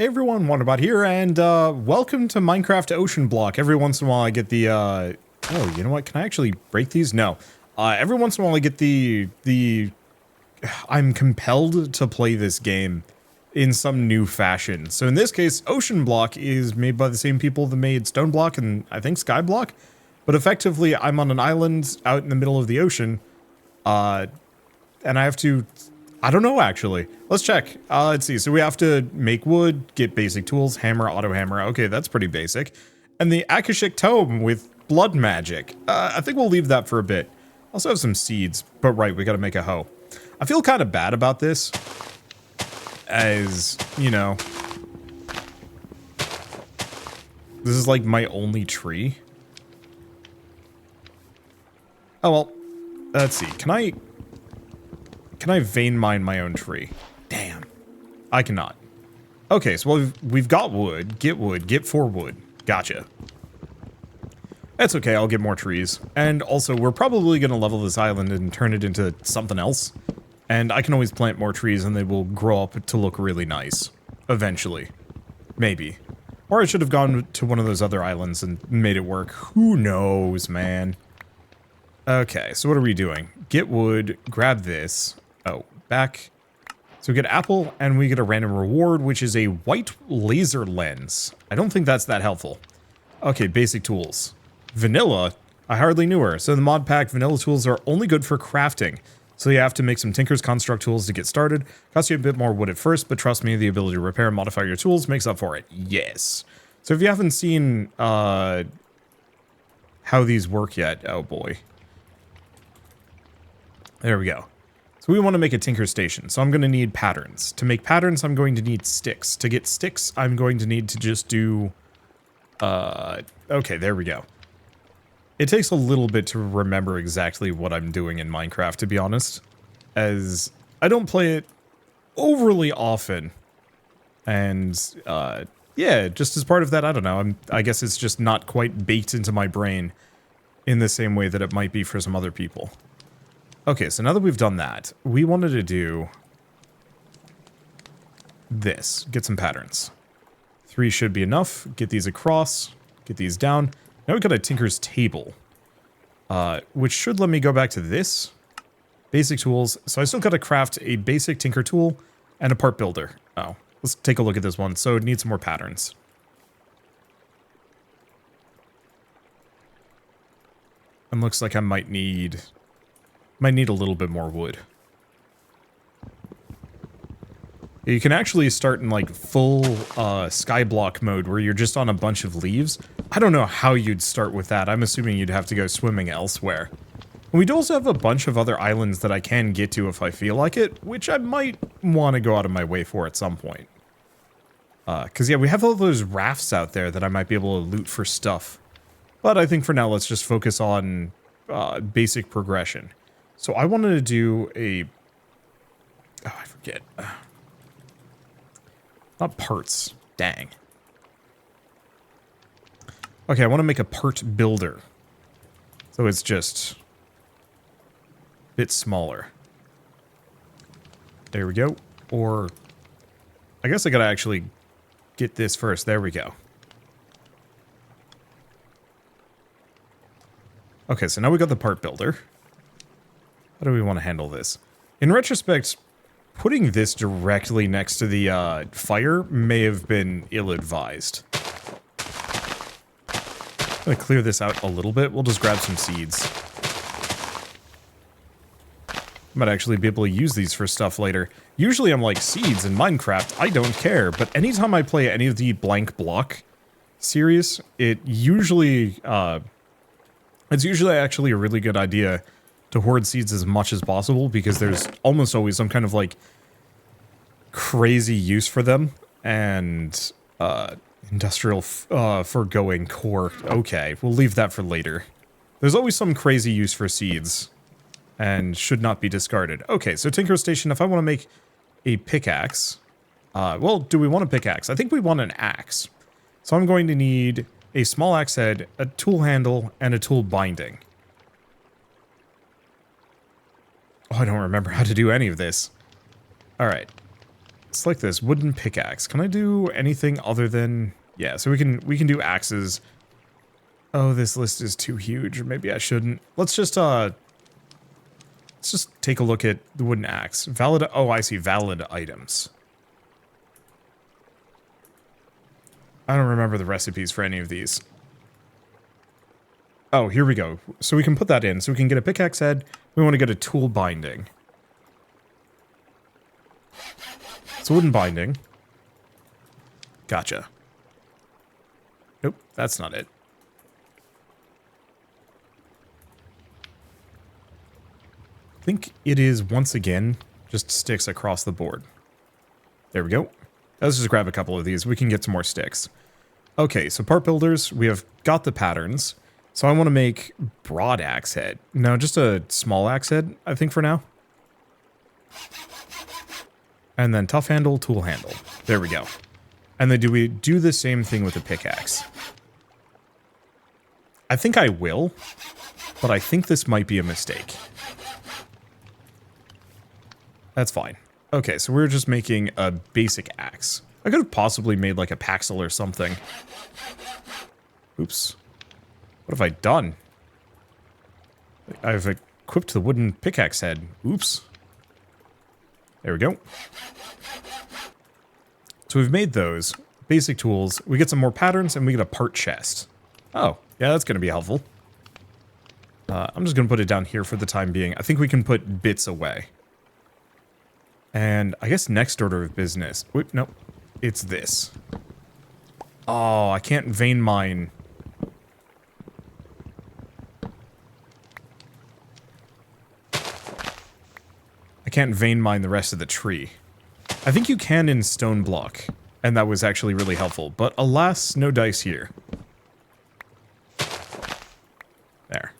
Hey everyone, Wanderbot here, and welcome to Minecraft Oceanblock. Every once in a while I get the, oh, you know what, can I actually break these? No. Every once in a while I get I'm compelled to play this game in some new fashion. So in this case, Oceanblock is made by the same people that made Stoneblock and I think Skyblock. But effectively, I'm on an island out in the middle of the ocean, and I have to... I don't know, actually. Let's check. Let's see. So we have to make wood, get basic tools, hammer, auto hammer. Okay, that's pretty basic. And the Akashic Tome with blood magic. I think we'll leave that for a bit. Also have some seeds, but right, we gotta make a hoe. I feel kind of bad about this, as, you know, this is like my only tree. Oh, well, let's see. Can I vein mine my own tree? Damn. I cannot. Okay, so we've got wood. Get 4 wood. Gotcha. That's okay, I'll get more trees. And also, we're probably going to level this island and turn it into something else. And I can always plant more trees and they will grow up to look really nice. Eventually. Maybe. Or I should have gone to one of those other islands and made it work. Who knows, man? Okay, so what are we doing? Get wood, grab this. Oh, back. So we get apple, and we get a random reward, which is a white laser lens. I don't think that's that helpful. Okay, basic tools. Vanilla? I hardly knew her. So the mod pack vanilla tools are only good for crafting. So you have to make some Tinker's Construct tools to get started. Costs you a bit more wood at first, but trust me, the ability to repair and modify your tools makes up for it. Yes. So if you haven't seen how these work yet, oh boy. There we go. So we want to make a Tinker Station, so I'm going to need patterns. To make patterns, I'm going to need sticks. To get sticks, I'm going to need to just do... okay, there we go. It takes a little bit to remember exactly what I'm doing in Minecraft, to be honest, as I don't play it overly often. And, yeah, just as part of that, I don't know, I guess it's just not quite baked into my brain in the same way that it might be for some other people. Okay, so now that we've done that, we wanted to do this. Get some patterns. 3 should be enough. Get these across. Get these down. Now we've got a Tinker's Table, which should let me go back to this. Basic tools. So I still got to craft a basic Tinker tool and a part builder. Oh, let's take a look at this one. So it needs some more patterns. And looks like I might need a little bit more wood. You can actually start in like full skyblock mode where you're just on a bunch of leaves. I don't know how you'd start with that. I'm assuming you'd have to go swimming elsewhere. And we do also have a bunch of other islands that I can get to if I feel like it, which I might want to go out of my way for at some point. Because yeah, we have all those rafts out there that I might be able to loot for stuff. But I think for now, let's just focus on basic progression. So I wanted to do a... Oh, I forget. Not parts. Dang. Okay, I want to make a part builder. So it's just... a bit smaller. There we go. Or... I guess I gotta actually get this first. There we go. Okay, so now we got the part builder. How do we want to handle this? In retrospect, putting this directly next to the fire may have been ill-advised. I'm going to clear this out a little bit. We'll just grab some seeds. Might actually be able to use these for stuff later. Usually I'm like, seeds in Minecraft, I don't care. But anytime I play any of the blank block series, it's usually actually a really good idea to hoard seeds as much as possible, because there's almost always some kind of, like, crazy use for them, and, industrial, foregoing core. Okay, we'll leave that for later. There's always some crazy use for seeds, and should not be discarded. Okay, so Tinker Station, if I want to make a pickaxe, well, do we want a pickaxe? I think we want an axe. So I'm going to need a small axe head, a tool handle, and a tool binding. Oh, I don't remember how to do any of this. Alright. select this wooden pickaxe. Can I do anything other than, yeah, so we can do axes. Oh, this list is too huge, or maybe I shouldn't. Let's just take a look at the wooden axe. Valid, oh, I see, valid items. I don't remember the recipes for any of these. Oh, here we go. So we can put that in. So we can get a pickaxe head. We want to get a tool binding. So wooden binding. Gotcha. Nope, that's not it. I think it is, once again, just sticks across the board. There we go. Let's just grab a couple of these. We can get some more sticks. Okay, so part builders, we have got the patterns. So I want to make broad axe head. No, just a small axe head, I think, for now. And then tough handle, tool handle. There we go. And then do we do the same thing with the pickaxe? I think I will, but I think this might be a mistake. That's fine. Okay, so we're just making a basic axe. I could have possibly made like a paxel or something. Oops. What have I done? I've equipped the wooden pickaxe head. Oops. There we go. So we've made those. Basic tools. We get some more patterns and we get a part chest. Oh, yeah, that's going to be helpful. I'm just going to put it down here for the time being. I think we can put bits away. And I guess next order of business. Wait, no. It's this. Oh, I can't vein mine. I can't vein mine the rest of the tree. I think you can in stone block, and that was actually really helpful. But alas, no dice here. There.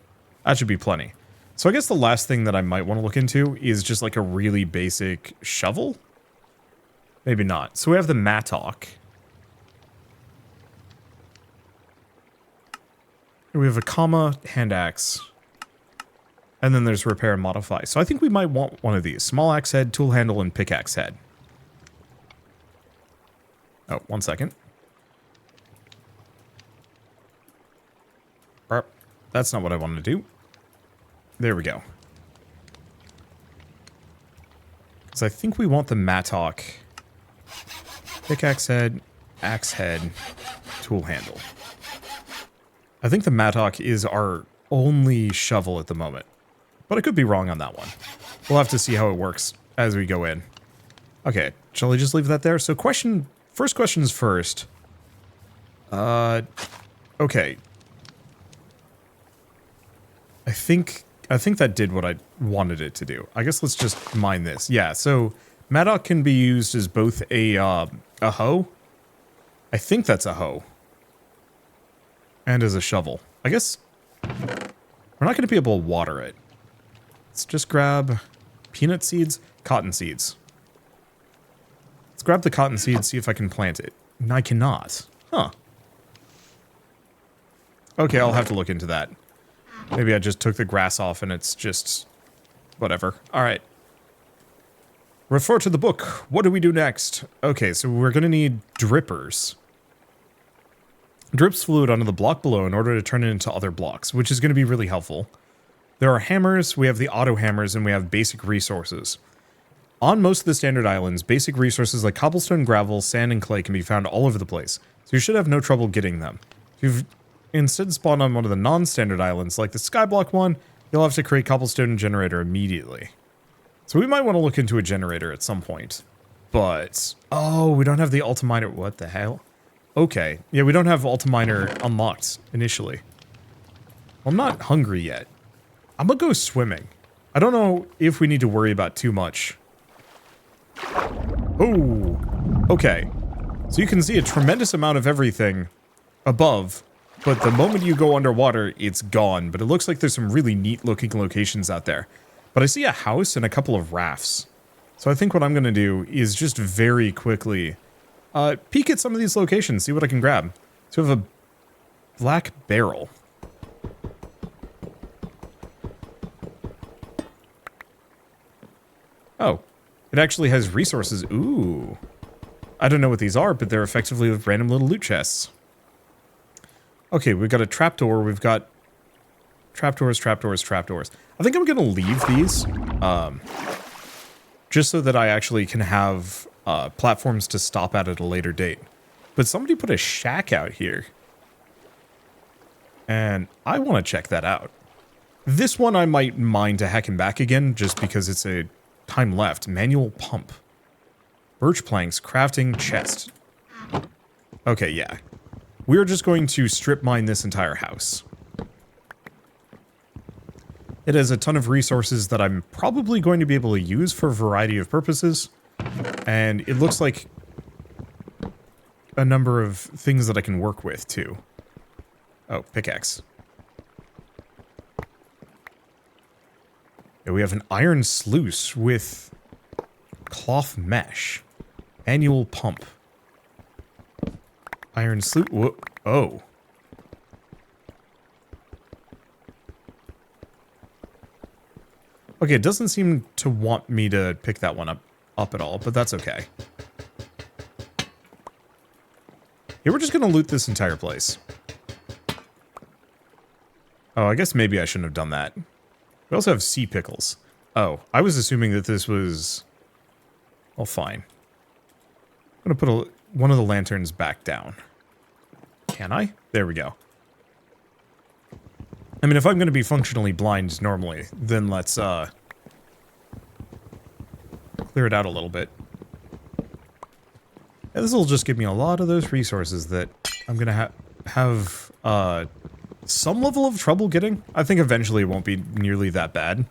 That should be plenty. So I guess the last thing that I might want to look into is just like a really basic shovel? Maybe not. So we have the mattock. We have a comma, hand axe. And then there's repair and modify. So I think we might want one of these. Small axe head, tool handle, and pickaxe head. Oh, 1 second. That's not what I wanted to do. There we go. So I think we want the mattock, pickaxe head, axe head, tool handle. I think the mattock is our only shovel at the moment. But I could be wrong on that one. We'll have to see how it works as we go in. Okay, shall I just leave that there? So first questions first. Okay. I think that did what I wanted it to do. I guess let's just mine this. Yeah, so mattock can be used as both a hoe. I think that's a hoe. And as a shovel. I guess we're not going to be able to water it. Let's just grab peanut seeds, cotton seeds. Let's grab the cotton seeds, see if I can plant it. And I cannot. Huh. Okay, I'll have to look into that. Maybe I just took the grass off and it's just whatever. All right. Refer to the book. What do we do next? Okay, so we're going to need drippers. Drips fluid onto the block below in order to turn it into other blocks, which is going to be really helpful. There are hammers, we have the auto hammers, and we have basic resources. On most of the standard islands, basic resources like cobblestone, gravel, sand, and clay can be found all over the place, so you should have no trouble getting them. If you've instead spawned on one of the non-standard islands, like the Skyblock one, you'll have to create cobblestone generator immediately. So we might want to look into a generator at some point. But, oh, we don't have the Ultiminer. What the hell? Okay, yeah, we don't have Ultiminer unlocked initially. Well, I'm not hungry yet. I'm gonna go swimming. I don't know if we need to worry about too much. Oh, okay. So you can see a tremendous amount of everything above, but the moment you go underwater, it's gone. But it looks like there's some really neat looking locations out there. But I see a house and a couple of rafts. So I think what I'm gonna do is just very quickly peek at some of these locations, see what I can grab. So we have a black barrel. Oh, It actually has resources. Ooh. I don't know what these are, but they're effectively random little loot chests. Okay, we've got a trapdoor. We've got trapdoors, trapdoors, trapdoors. I think I'm going to leave these. Just so that I actually can have platforms to stop at a later date. But somebody put a shack out here. And I want to check that out. This one I might mine to heck and back again, just because it's a time left. Manual pump. Birch planks, crafting, chest. Okay, yeah. We're just going to strip mine this entire house. It has a ton of resources that I'm probably going to be able to use for a variety of purposes. And it looks like a number of things that I can work with, too. Oh, pickaxe. Yeah, we have an iron sluice with cloth mesh. Annual pump. Iron sluice. Whoa. Oh. Okay, it doesn't seem to want me to pick that one up at all, but that's okay. Yeah, we're just gonna loot this entire place. Oh, I guess maybe I shouldn't have done that. We also have sea pickles. Oh, I was assuming that this was... Well, fine. I'm gonna put one of the lanterns back down. Can I? There we go. I mean, if I'm gonna be functionally blind normally, then let's, clear it out a little bit. And this will just give me a lot of those resources that I'm gonna have, some level of trouble getting. I think eventually it won't be nearly that bad.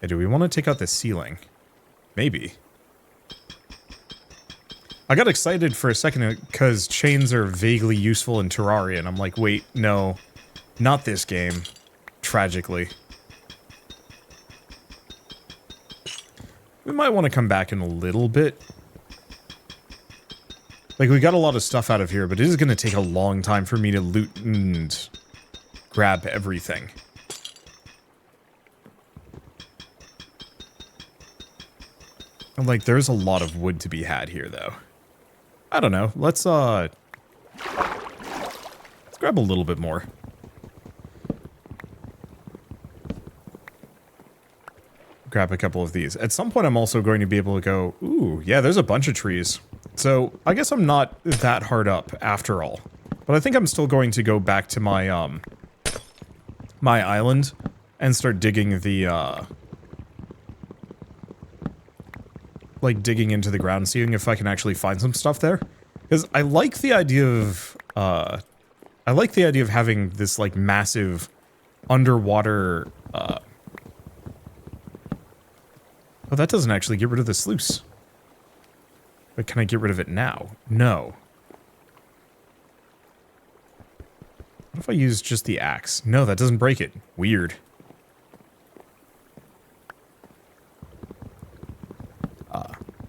Hey, do we want to take out the ceiling? Maybe. I got excited for a second because chains are vaguely useful in Terraria, and I'm like, wait, no. Not this game. Tragically. We might want to come back in a little bit. Like, we got a lot of stuff out of here, but it is going to take a long time for me to loot and grab everything. And, like, there's a lot of wood to be had here, though. I don't know. Let's grab a little bit more. Grab a couple of these. At some point, I'm also going to be able to go, ooh, yeah, there's a bunch of trees. So, I guess I'm not that hard up after all. But I think I'm still going to go back to my, my island and start digging the, like, digging into the ground, seeing if I can actually find some stuff there. Because I like the idea of, having this, like, massive underwater, Oh, that doesn't actually get rid of the sluice. But can I get rid of it now? No. What if I use just the axe? No, that doesn't break it. Weird.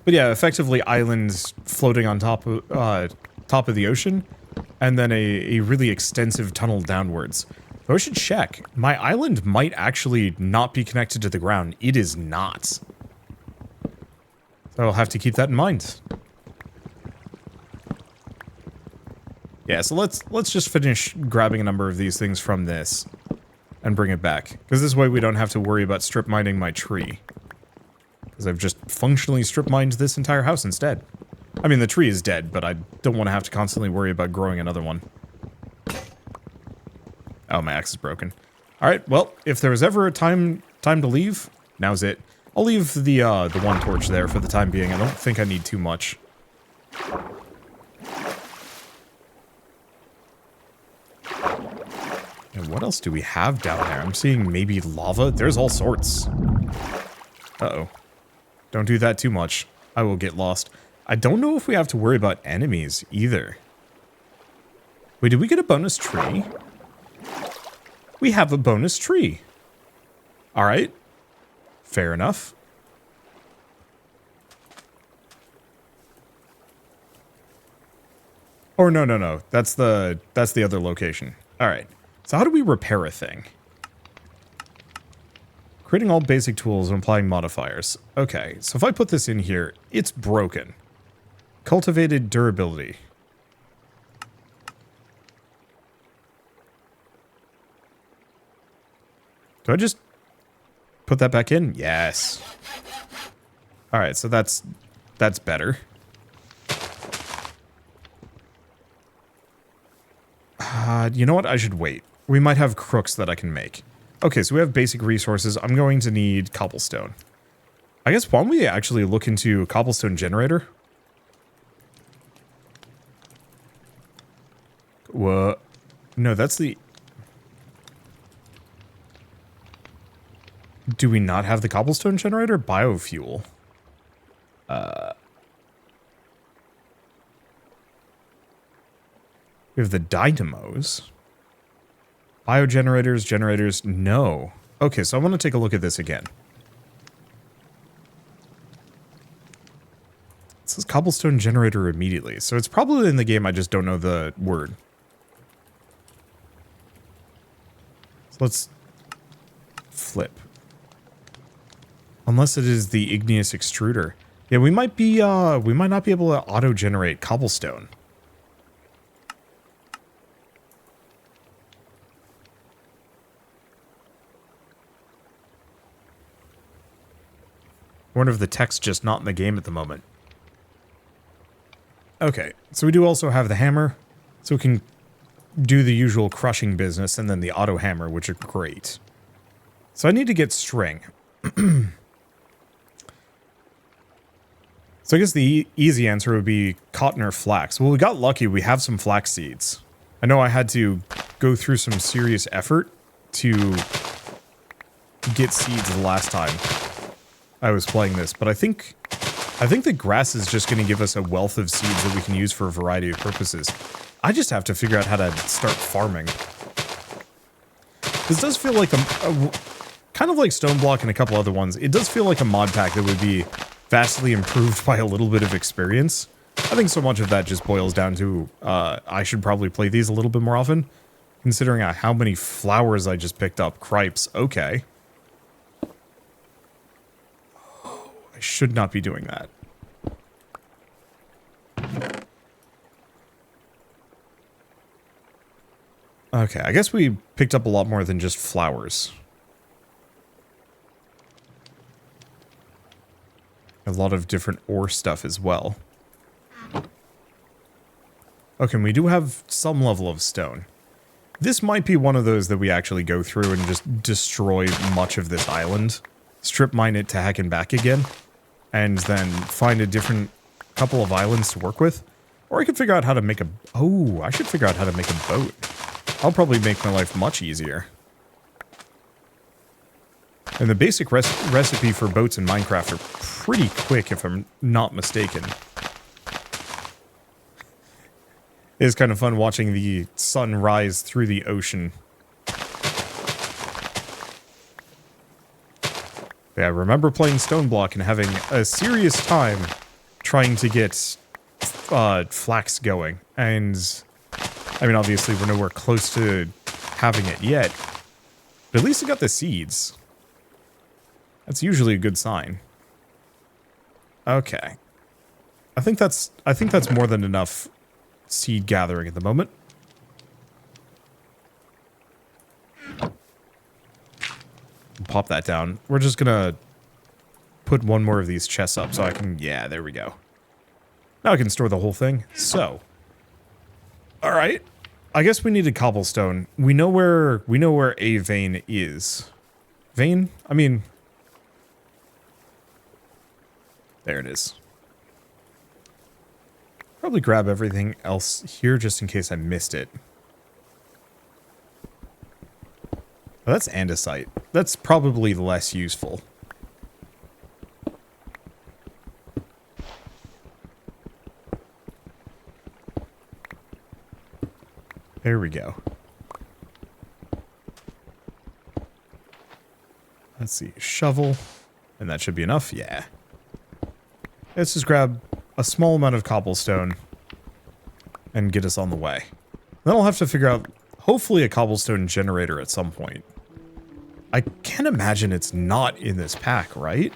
But yeah, effectively islands floating on top of the ocean, and then a really extensive tunnel downwards. Though I should check. My island might actually not be connected to the ground. It is not. So I'll have to keep that in mind. Yeah, so let's just finish grabbing a number of these things from this and bring it back. Because this way we don't have to worry about strip mining my tree. Because I've just functionally strip mined this entire house instead. I mean, the tree is dead, but I don't want to have to constantly worry about growing another one. Oh, my axe is broken. Alright, well, if there was ever a time to leave, now's it. I'll leave the one torch there for the time being. I don't think I need too much. And what else do we have down there? I'm seeing maybe lava. There's all sorts. Uh-oh. Don't do that too much. I will get lost. I don't know if we have to worry about enemies either. Wait, did we get a bonus tree? We have a bonus tree. Alright. Fair enough. Or no. That's the other location. Alright. So how do we repair a thing? Creating all basic tools and applying modifiers. Okay, so if I put this in here, it's broken. Cultivated durability. Do I just put that back in? Yes. Alright, so that's better. You know what? I should wait. We might have crooks that I can make. Okay, so we have basic resources. I'm going to need cobblestone. I guess why don't we actually look into a cobblestone generator? What? No, that's the... Do we not have the cobblestone generator? Biofuel. We have the dynamos. Biogenerators, generators, no. Okay, so I want to take a look at this again. It says cobblestone generator immediately, so it's probably in the game, I just don't know the word. So let's flip. Unless it is the igneous extruder. Yeah, we might not be able to auto-generate cobblestone. I wonder if the tech's just not in the game at the moment. Okay, so we do also have the hammer, so we can do the usual crushing business, and then the auto hammer, which are great. So I need to get string. So I guess the easy answer would be cotton or flax. Well, we got lucky. We have some flax seeds. I know I had to go through some serious effort to get seeds the last time I was playing this, but I think the grass is just going to give us a wealth of seeds that we can use for a variety of purposes. I just have to figure out how to start farming. This does feel like kind of like Oceanblock and a couple other ones. It does feel like a mod pack that would be vastly improved by a little bit of experience. I think so much of that just boils down to I should probably play these a little bit more often, considering how many flowers I just picked up. Cripes, okay. I should not be doing that. Okay, I guess we picked up a lot more than just flowers. A lot of different ore stuff as well. Okay, and we do have some level of stone. This might be one of those that we actually go through and just destroy much of this island. Strip mine it to heck and back again. And then find a different couple of islands to work with. Or I could figure out how to make a... Oh, I should figure out how to make a boat. I'll probably make my life much easier. And the basic recipe for boats in Minecraft are pretty quick, if I'm not mistaken. It is kind of fun watching the sun rise through the ocean. Yeah, I remember playing Oceanblock and having a serious time trying to get flax going. And, I mean, obviously we're nowhere close to having it yet. But at least I got the seeds. That's usually a good sign. Okay. I think that's more than enough seed gathering at the moment. Pop that down. We're just gonna put one more of these chests up so I can... Yeah, there we go. Now I can store the whole thing. So. Alright. I guess we needed cobblestone. We know where a vein is. Vein? I mean... There it is. Probably grab everything else here just in case I missed it. Oh, that's andesite. That's probably less useful. There we go. Let's see. Shovel. And that should be enough. Yeah. Let's just grab a small amount of cobblestone and get us on the way. Then I'll have to figure out, hopefully, a cobblestone generator at some point. I can't imagine it's not in this pack, right?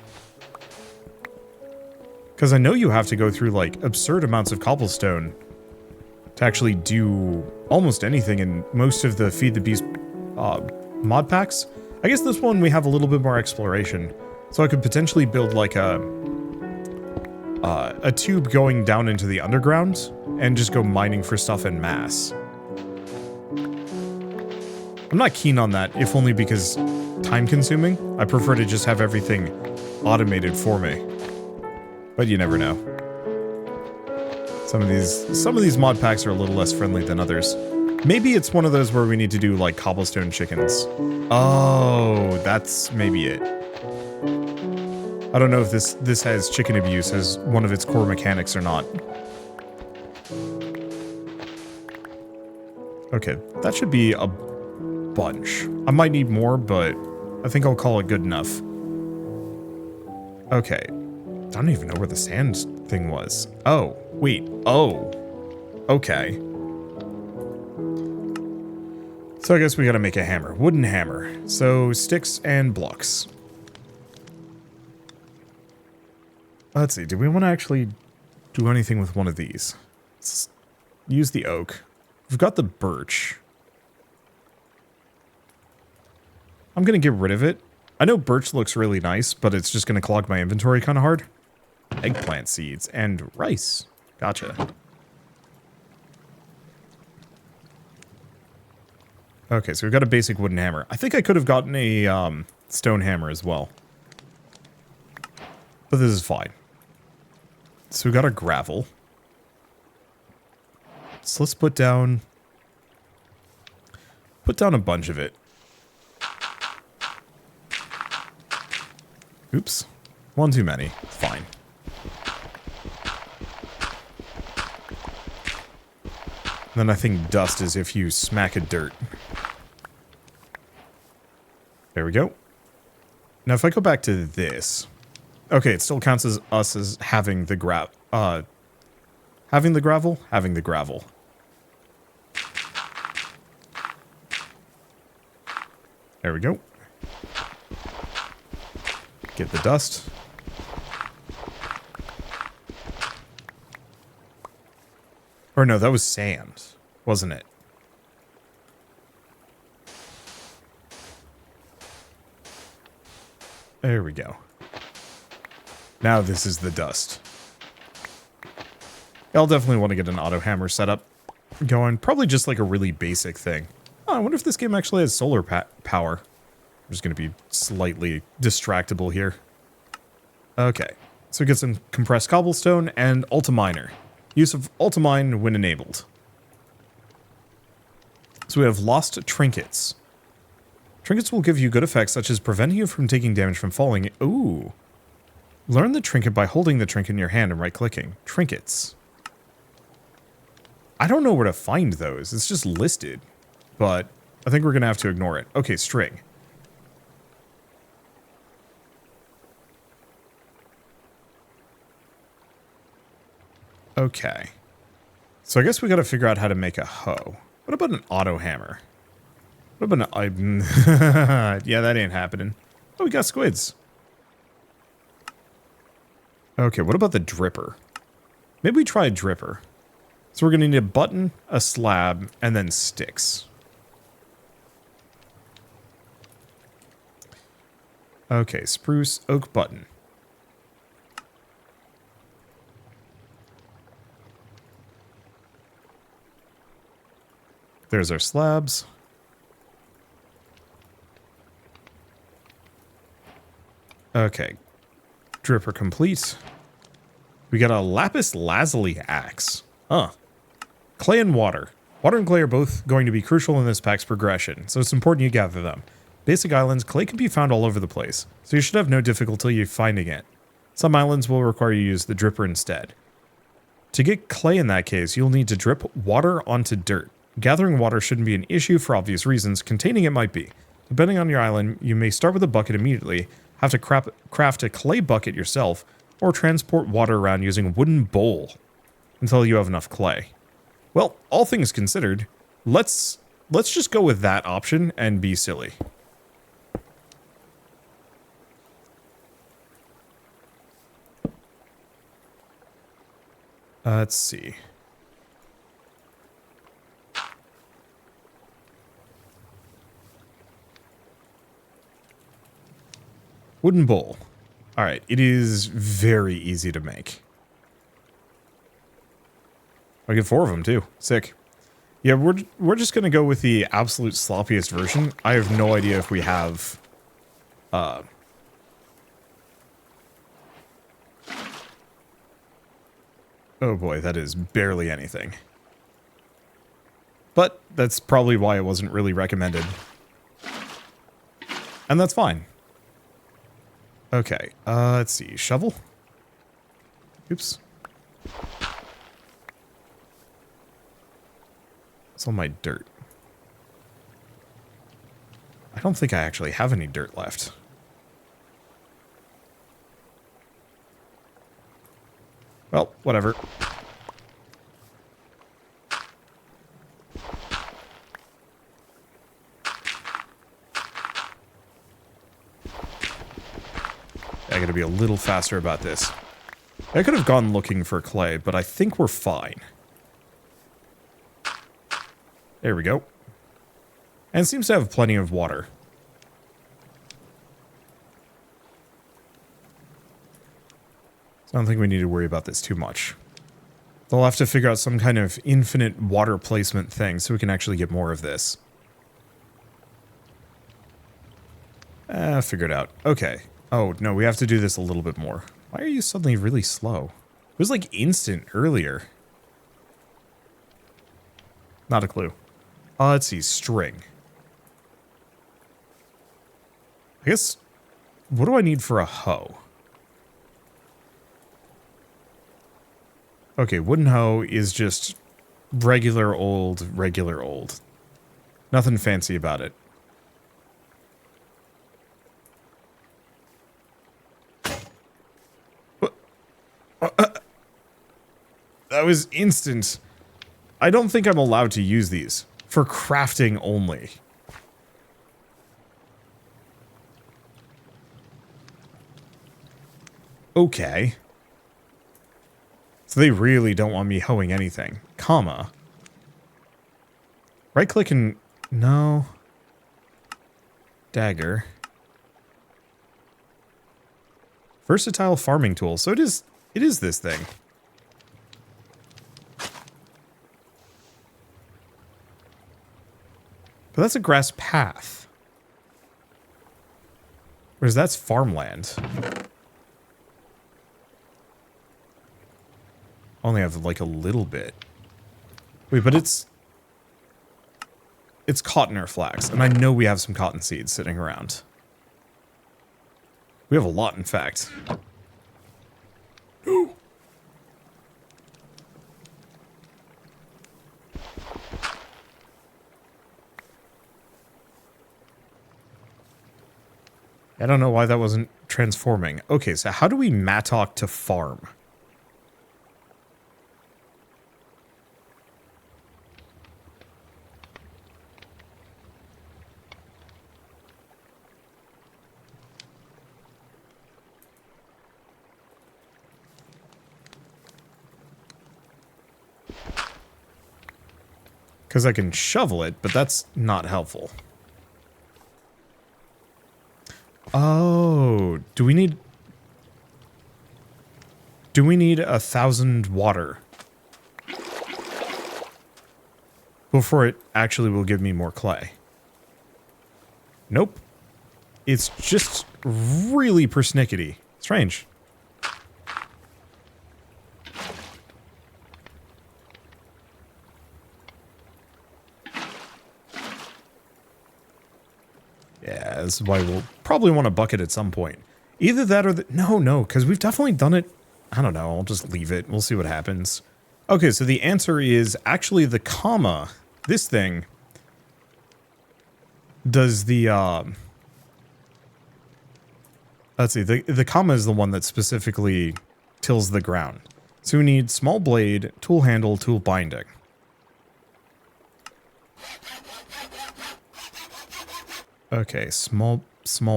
Because I know you have to go through, like, absurd amounts of cobblestone to actually do almost anything in most of the Feed the Beast mod packs. I guess this one we have a little bit more exploration. So I could potentially build, like, a tube going down into the underground and just go mining for stuff en masse. I'm not keen on that, if only because time-consuming. I prefer to just have everything automated for me. But you never know. Some of these mod packs are a little less friendly than others. Maybe it's one of those where we need to do like cobblestone chickens. Oh, that's maybe it. I don't know if this has chicken abuse as one of its core mechanics or not. Okay, that should be a bunch. I might need more, but I think I'll call it good enough. Okay. I don't even know where the sand thing was. Oh, wait. Oh. Okay. So I guess we gotta make a hammer. Wooden hammer. So sticks and blocks. Let's see. Do we want to actually do anything with one of these? Let's use the oak. We've got the birch. I'm gonna get rid of it. I know birch looks really nice, but it's just gonna clog my inventory kind of hard. Eggplant seeds and rice. Gotcha. Okay, so we've got a basic wooden hammer. I think I could have gotten a stone hammer as well. But this is fine. So we got our gravel. So let's put down a bunch of it. Oops. One too many. Fine. Then I think dust is if you smack a dirt. There we go. Now if I go back to this. Okay, it still counts as us as having the having the gravel? Having the gravel. There we go. Get the dust. Or no, that was sand, wasn't it? There we go. Now this is the dust. I'll definitely want to get an auto hammer setup going. Probably just like a really basic thing. Oh, I wonder if this game actually has solar power. I'm just going to be slightly distractible here. Okay. So get some compressed cobblestone and ultiminer. Use of ultimine when enabled. So we have lost trinkets. Trinkets will give you good effects such as preventing you from taking damage from falling. Ooh. Learn the trinket by holding the trinket in your hand and right-clicking. Trinkets. I don't know where to find those. It's just listed. But I think we're going to have to ignore it. Okay, string. Okay. So I guess we got to figure out how to make a hoe. What about an auto hammer? What about an... yeah, that ain't happening. Oh, we got squids. Okay, what about the dripper? Maybe we try a dripper. So we're going to need a button, a slab, and then sticks. Okay, spruce, oak, button. There's our slabs. Okay. Dripper complete. We got a lapis lazuli axe. Huh. Clay and water. Water and clay are both going to be crucial in this pack's progression, so it's important you gather them. Basic islands, clay can be found all over the place, so you should have no difficulty finding it. Some islands will require you to use the dripper instead. To get clay in that case, you'll need to drip water onto dirt. Gathering water shouldn't be an issue for obvious reasons, containing it might be. Depending on your island, you may start with a bucket immediately, have to craft a clay bucket yourself, or transport water around using a wooden bowl until you have enough clay. Well, all things considered, let's just go with that option and be silly. Let's see. Wooden bowl. All right, it is very easy to make. I get 4 of them too. Sick. Yeah, we're just gonna go with the absolute sloppiest version. I have no idea if we have oh boy, that is barely anything. But that's probably why it wasn't really recommended. And that's fine. Okay, let's see. Shovel? Oops. It's all my dirt. I don't think I actually have any dirt left. Well, whatever. I gotta be a little faster about this. I could have gone looking for clay, but I think we're fine. There we go. And it seems to have plenty of water. So I don't think we need to worry about this too much. They'll have to figure out some kind of infinite water placement thing so we can actually get more of this. Figure it out. Okay. Oh, no, we have to do this a little bit more. Why are you suddenly really slow? It was like instant earlier. Not a clue. Let's see, string. I guess, what do I need for a hoe? Okay, wooden hoe is just regular old. Nothing fancy about it. That was instant. I don't think I'm allowed to use these. For crafting only. Okay. So they really don't want me hoeing anything. Comma. Right click and... No. Dagger. Versatile farming tool. So it is this thing. But that's a grass path. Whereas that's farmland. Only have like a little bit. Wait, but it's cotton or flax, and I know we have some cotton seeds sitting around. We have a lot, in fact. Ooh. I don't know why that wasn't transforming. Okay, so how do we mattock to farm? Because I can shovel it, but that's not helpful. Oh, do we need 1,000 water before it actually will give me more clay? Nope. It's just really persnickety. Strange. Yeah, this is why we'll probably want a bucket at some point. Either that or the... No, because we've definitely done it. I don't know. I'll just leave it. We'll see what happens. Okay, so the answer is actually the comma. This thing does the... Let's see. The comma is the one that specifically tills the ground. So we need small blade, tool handle, tool binding. Okay, small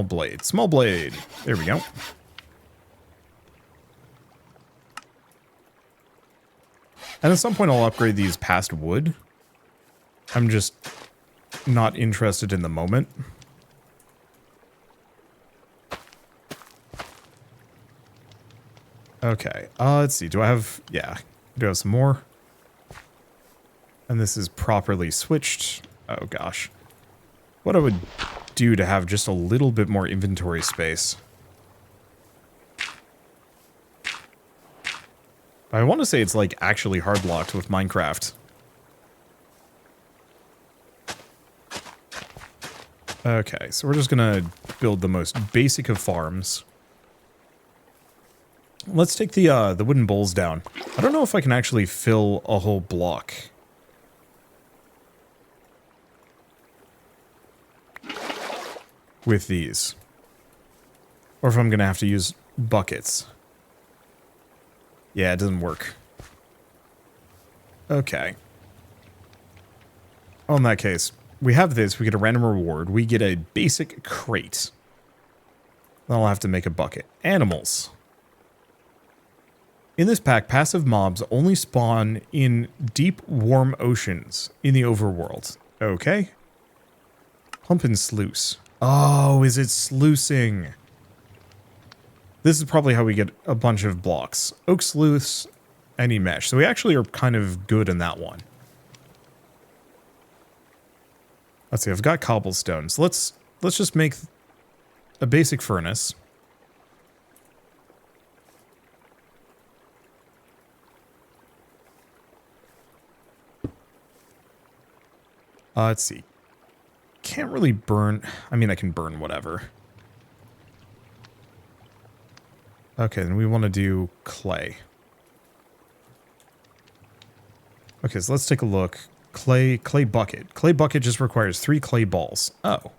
blade. Small blade. There we go. And at some point I'll upgrade these past wood. I'm just not interested in the moment. Okay, let's see. Do I have... Yeah, I do have some more. And this is properly switched. Oh, gosh. What I would do to have just a little bit more inventory space. I want to say it's like actually hard blocked with Minecraft. Okay, so we're just gonna build the most basic of farms. Let's take the wooden bowls down. I don't know if I can actually fill a whole block. With these. Or if I'm gonna have to use buckets. Yeah, it doesn't work. Okay. Well, in that case, we have this, we get a random reward, we get a basic crate. Then I'll have to make a bucket. Animals. In this pack, passive mobs only spawn in deep, warm oceans in the overworld. Okay. Pump and sluice. Oh, is it sluicing? This is probably how we get a bunch of blocks. Oak sluice, any mesh. So we actually are kind of good in that one. Let's see, I've got cobblestone. So let's just make a basic furnace. Let's see. Can't really burn... I mean, I can burn whatever. Okay, then we want to do clay. Okay, so let's take a look. Clay bucket. Clay bucket just requires 3 clay balls. Oh.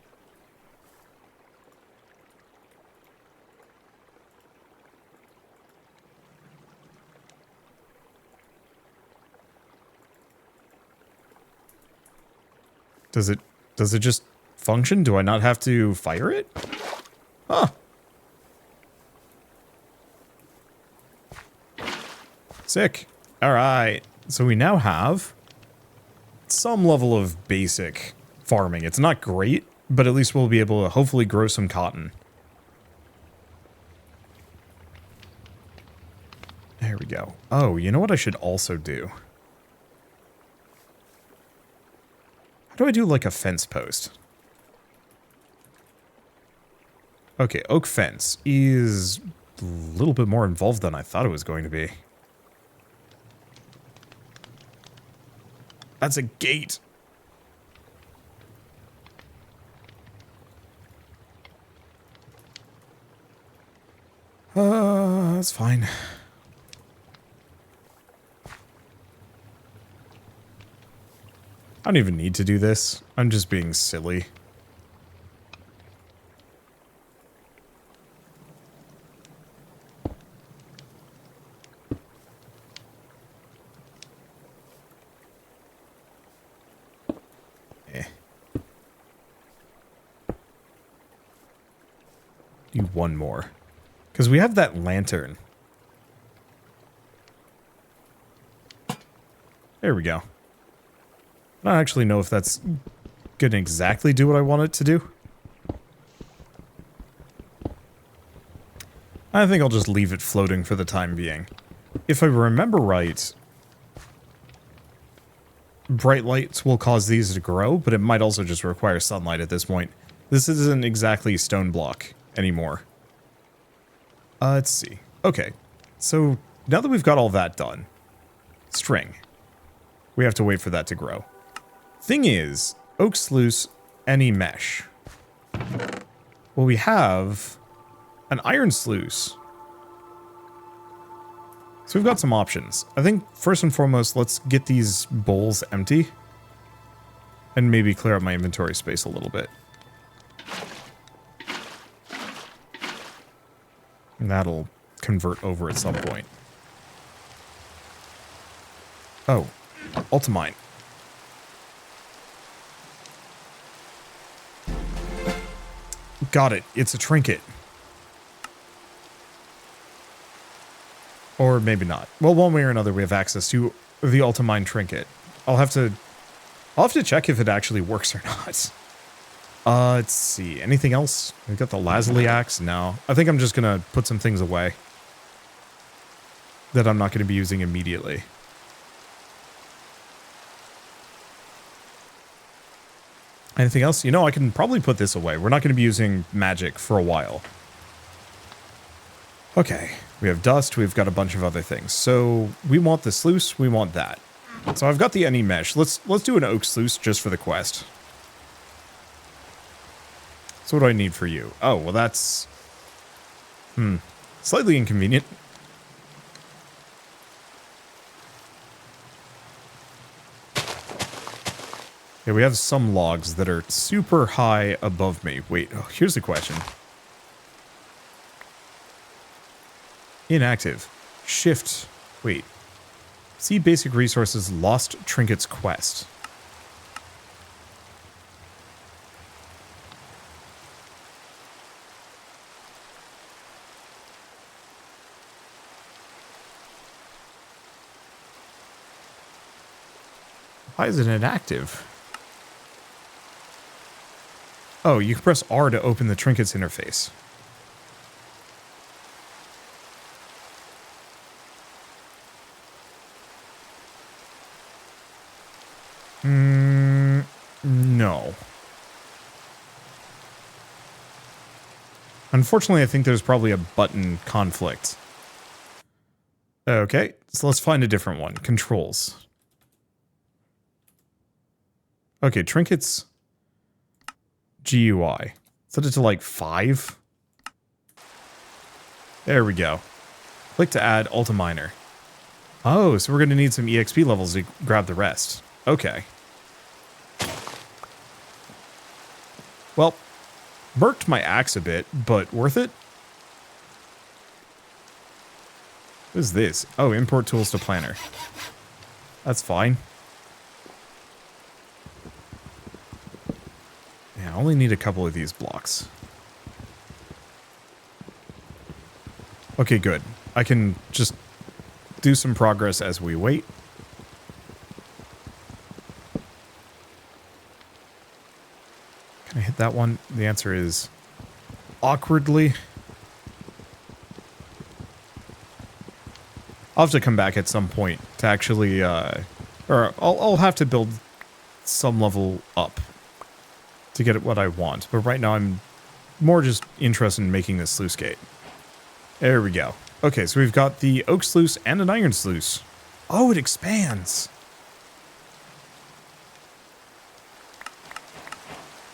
Does it just function? Do I not have to fire it? Huh. Sick. Alright. So we now have some level of basic farming. It's not great, but at least we'll be able to hopefully grow some cotton. There we go. Oh, you know what I should also do? How do I do like a fence post? Okay, oak fence is a little bit more involved than I thought it was going to be. That's a gate. That's fine. I don't even need to do this. I'm just being silly. Do one more. Because we have that lantern. There we go. I don't actually know if that's going to exactly do what I want it to do. I think I'll just leave it floating for the time being. If I remember right, bright lights will cause these to grow, but it might also just require sunlight at this point. This isn't exactly stone block anymore. Let's see. Okay, so now that we've got all that done, string. We have to wait for that to grow. Thing is, oak sluice, any mesh. Well, we have an iron sluice. So we've got some options. I think first and foremost, let's get these bowls empty and maybe clear up my inventory space a little bit. And that'll convert over at some point. Oh, ultimine. Got it. It's a trinket. Or maybe not. Well, one way or another, we have access to the Ultimine trinket. I'll have to check if it actually works or not. Let's see. Anything else? We've got the Lazuli axe. No. I think I'm just gonna put some things away that I'm not gonna be using immediately. Anything else? You know, I can probably put this away. We're not gonna be using magic for a while. Okay. We have dust. We've got a bunch of other things. So we want the sluice. We want that. So I've got the any mesh. Let's do an oak sluice just for the quest. So what do I need for you? Oh, well that's... slightly inconvenient. Yeah, we have some logs that are super high above me. Wait, oh, here's the question. Inactive. Shift. Wait. See basic resources, lost trinkets quest. Why is it inactive? Oh, you can press R to open the trinkets interface. No. Unfortunately, I think there's probably a button conflict. Okay, so let's find a different one. Controls. Okay, trinkets. GUI. Set it to like 5. There we go. Click to add Ultiminer. Oh, so we're going to need some EXP levels to grab the rest. Okay. Well, burked my axe a bit, but worth it? What is this? Oh, import tools to planner. That's fine. Yeah, I only need a couple of these blocks. Okay, good. I can just do some progress as we wait. Can I hit that one? The answer is awkwardly. I'll have to come back at some point to actually, or I'll have to build some level up to get what I want. But right now I'm more just interested in making this sluice gate. There we go. Okay, so we've got the oak sluice and an iron sluice. Oh, it expands.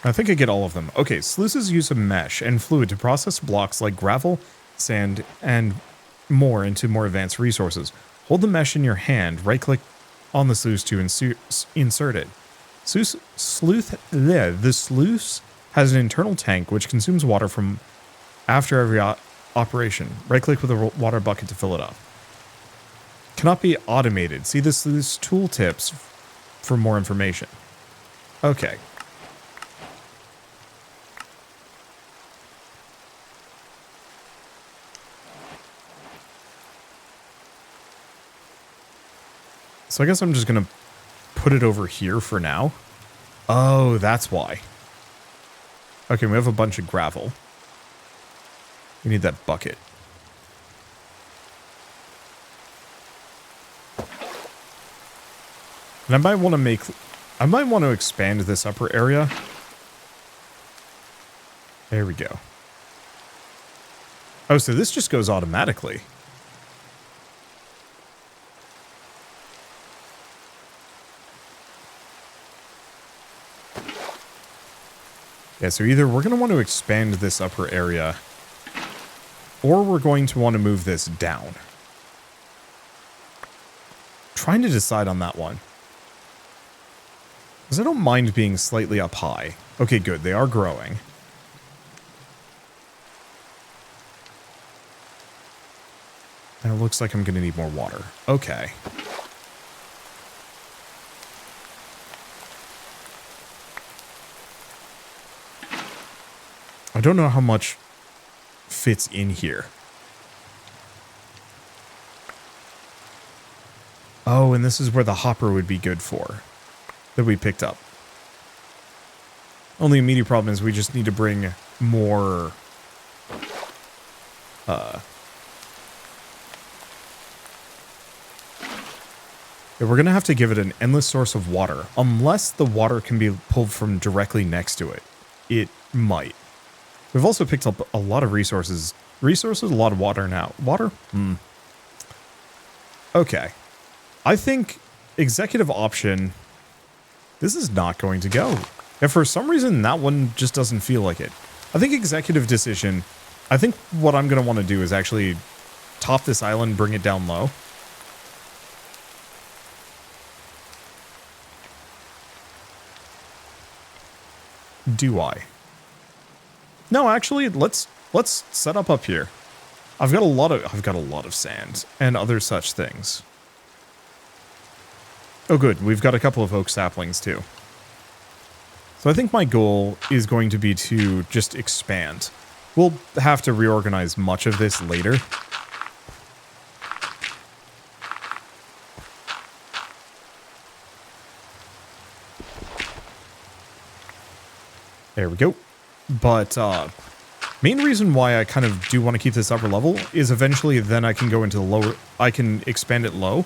I think I get all of them. Okay, sluices use a mesh and fluid to process blocks like gravel, sand, and more into more advanced resources. Hold the mesh in your hand, right-click on the sluice to insert it. The sluice has an internal tank which consumes water from after every operation. Right-click with a water bucket to fill it up. Cannot be automated. See the sluice tooltips for more information. Okay. So I guess I'm just going to put it over here for now. Oh, that's why. Okay, we have a bunch of gravel. We need that bucket. And I might want to expand this upper area. There we go. Oh, so this just goes automatically. Yeah, so either we're going to want to expand this upper area, or we're going to want to move this down. Trying to decide on that one. Because I don't mind being slightly up high. Okay, good. They are growing. And it looks like I'm going to need more water. Okay. I don't know how much fits in here. Oh, and this is where the hopper would be good for. That we picked up. Only immediate problem is we just need to bring more... Yeah, we're going to have to give it an endless source of water. Unless the water can be pulled from directly next to it. It might. We've also picked up a lot of resources. Resources, a lot of water now. Water? Okay. I think executive option... This is not going to go. And for some reason, that one just doesn't feel like it. I think executive decision... I think what I'm going to want to do is actually top this island, bring it down low. Do I? No, actually, let's set up here. I've got a lot of sand and other such things. Oh, good. We've got a couple of oak saplings too. So I think my goal is going to be to just expand. We'll have to reorganize much of this later. There we go. But main reason why I kind of do want to keep this upper level is eventually then I can go into the lower... I can expand it low.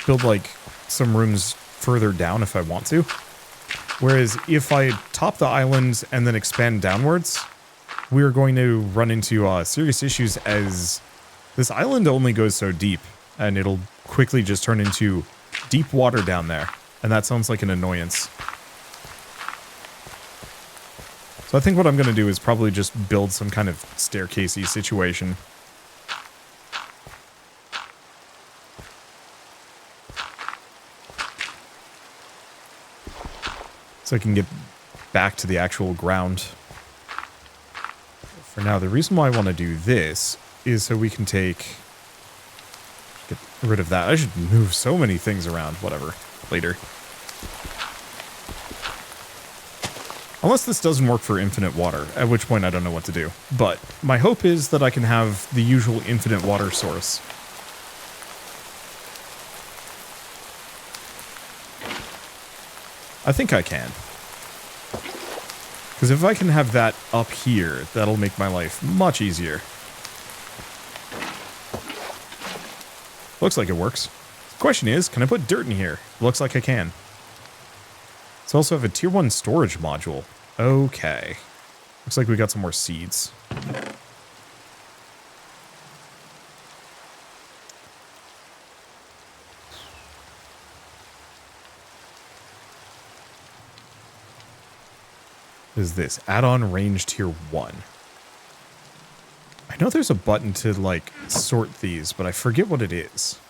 Build like some rooms further down if I want to. Whereas if I top the islands and then expand downwards, we're going to run into serious issues as this island only goes so deep and it'll quickly just turn into deep water down there. And that sounds like an annoyance. So I think what I'm going to do is probably just build some kind of staircasey situation. So I can get back to the actual ground. For now, the reason why I want to do this is so we can get rid of that. I should move so many things around, whatever, later. Unless this doesn't work for infinite water, at which point I don't know what to do. But my hope is that I can have the usual infinite water source. I think I can. Because if I can have that up here, that'll make my life much easier. Looks like it works. The question is, can I put dirt in here? Looks like I can. Let's also have a tier 1 storage module. Okay. Looks like we got some more seeds. What is this? Add-on range tier 1. I know there's a button to, like, sort these, but I forget what it is.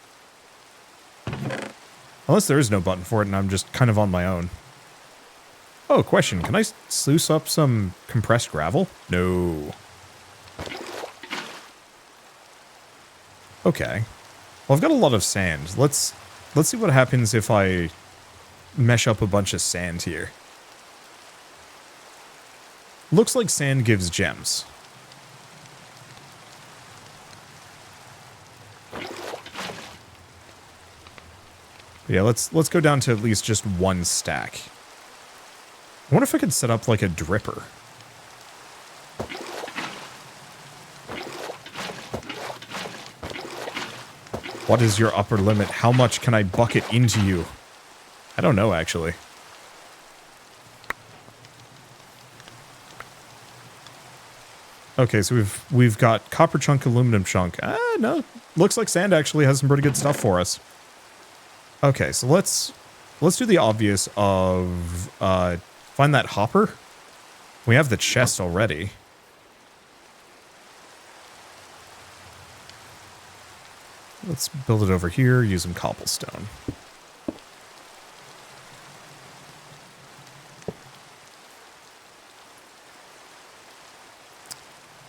Unless there is no button for it and I'm just kind of on my own. Oh, question. Can I sluice up some compressed gravel? No. Okay. Well, I've got a lot of sand. Let's see what happens if I mesh up a bunch of sand here. Looks like sand gives gems. Yeah, let's go down to at least just one stack. I wonder if I could set up like a dripper. What is your upper limit? How much can I bucket into you? I don't know, actually. Okay, so we've got copper chunk, aluminum chunk. No, looks like sand actually has some pretty good stuff for us. Okay, so let's do the obvious of find that hopper. We have the chest already. Let's build it over here, use some cobblestone.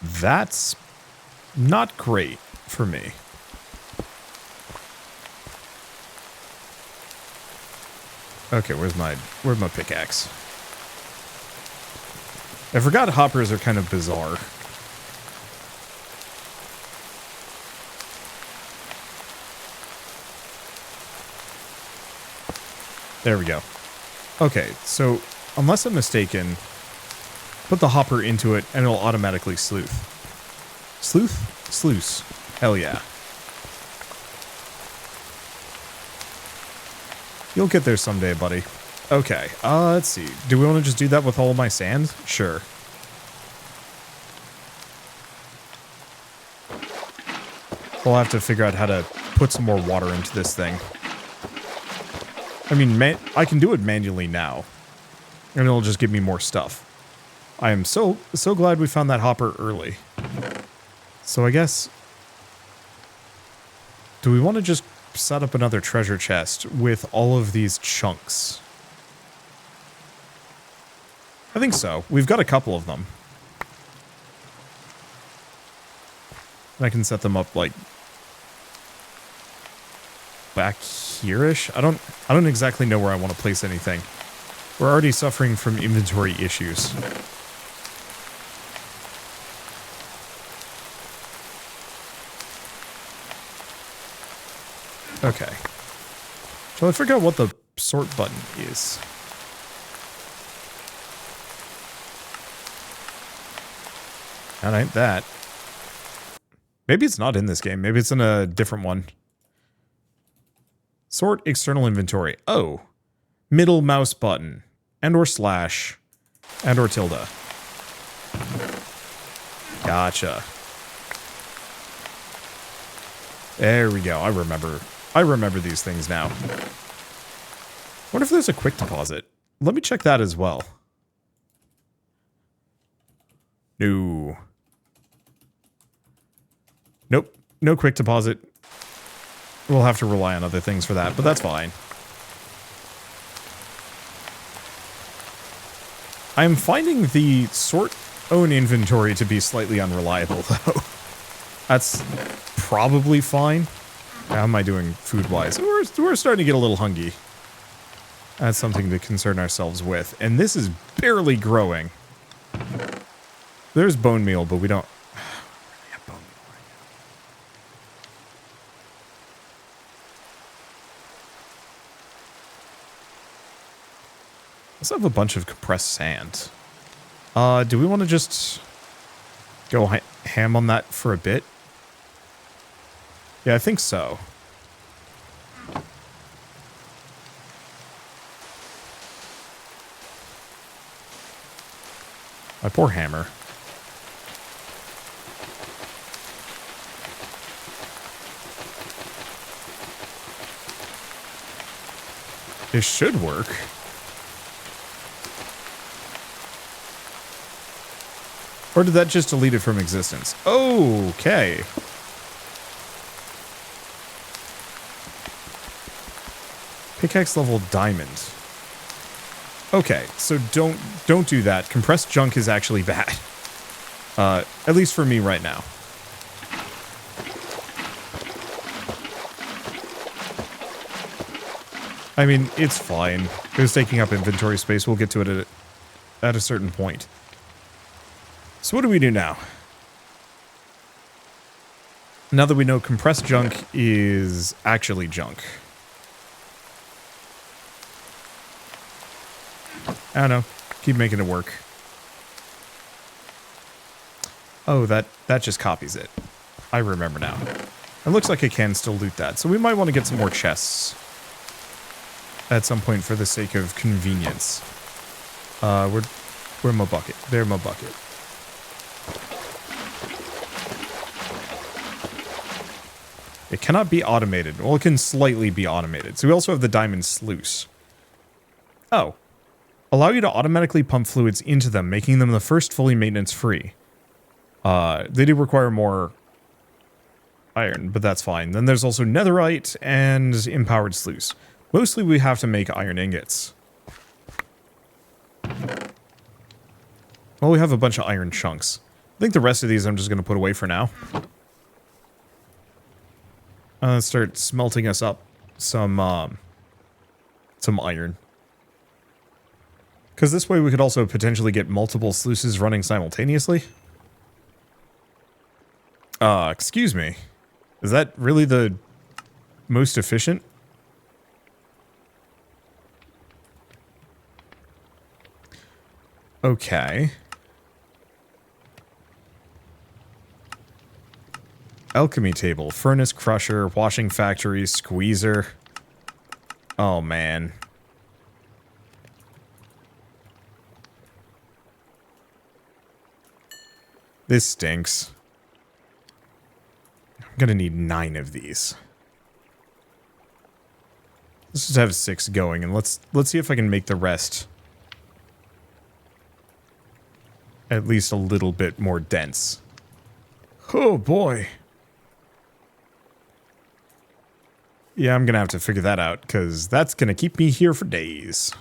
That's not great for me. Okay, where's my pickaxe? I forgot hoppers are kind of bizarre. There we go. Okay, so unless I'm mistaken, put the hopper into it and it'll automatically sleuth. Sleuth? Sluice. Hell yeah. You'll get there someday, buddy. Okay, let's see. Do we want to just do that with all of my sand? Sure. We'll have to figure out how to put some more water into this thing. I mean, I can do it manually now. And it'll just give me more stuff. I am so glad we found that hopper early. So I guess... do we want to just set up another treasure chest with all of these chunks? I think so. We've got a couple of them. And I can set them up, like... back here-ish? I don't exactly know where I want to place anything. We're already suffering from inventory issues. Okay. So I forgot what the sort button is. That ain't that. Maybe it's not in this game. Maybe it's in a different one. Sort external inventory. Oh. Middle mouse button. And or slash. And or tilde. Gotcha. There we go. I remember these things now. What if there's a quick deposit? Let me check that as well. No. Nope. No quick deposit. We'll have to rely on other things for that, but that's fine. I'm finding the sort own inventory to be slightly unreliable, though. That's probably fine. How am I doing food-wise? We're starting to get a little hungry. That's something to concern ourselves with. And this is barely growing. There's bone meal, but we don't... really have bone meal right now. Let's have a bunch of compressed sand. Do we want to just go ham on that for a bit? Yeah, I think so. My poor hammer. This should work. Or did that just delete it from existence? Okay. Pickaxe level diamond. Okay, so don't do that. Compressed junk is actually bad. At least for me right now. I mean, it's fine. It was taking up inventory space. We'll get to it at a certain point. So what do we do now? Now that we know compressed junk is actually junk. I don't know. Keep making it work. Oh, that just copies it. I remember now. It looks like I can still loot that. So we might want to get some more chests. At some point for the sake of convenience. Where's my bucket? There's my bucket. It cannot be automated. Well, it can slightly be automated. So we also have the diamond sluice. Oh. Allow you to automatically pump fluids into them, making them the first fully maintenance-free. They do require more iron, but that's fine. Then there's also netherite and empowered sluice. Mostly we have to make iron ingots. Well, we have a bunch of iron chunks. I think the rest of these I'm just going to put away for now. Let's start smelting us up some iron. Because this way we could also potentially get multiple sluices running simultaneously. Excuse me. Is that really the most efficient? Okay. Alchemy table, furnace crusher, washing factory, squeezer. Oh, man. This stinks. I'm gonna need 9 of these. Let's just have 6 going, and let's see if I can make the rest at least a little bit more dense. Oh, boy. Yeah, I'm gonna have to figure that out, because that's gonna keep me here for days.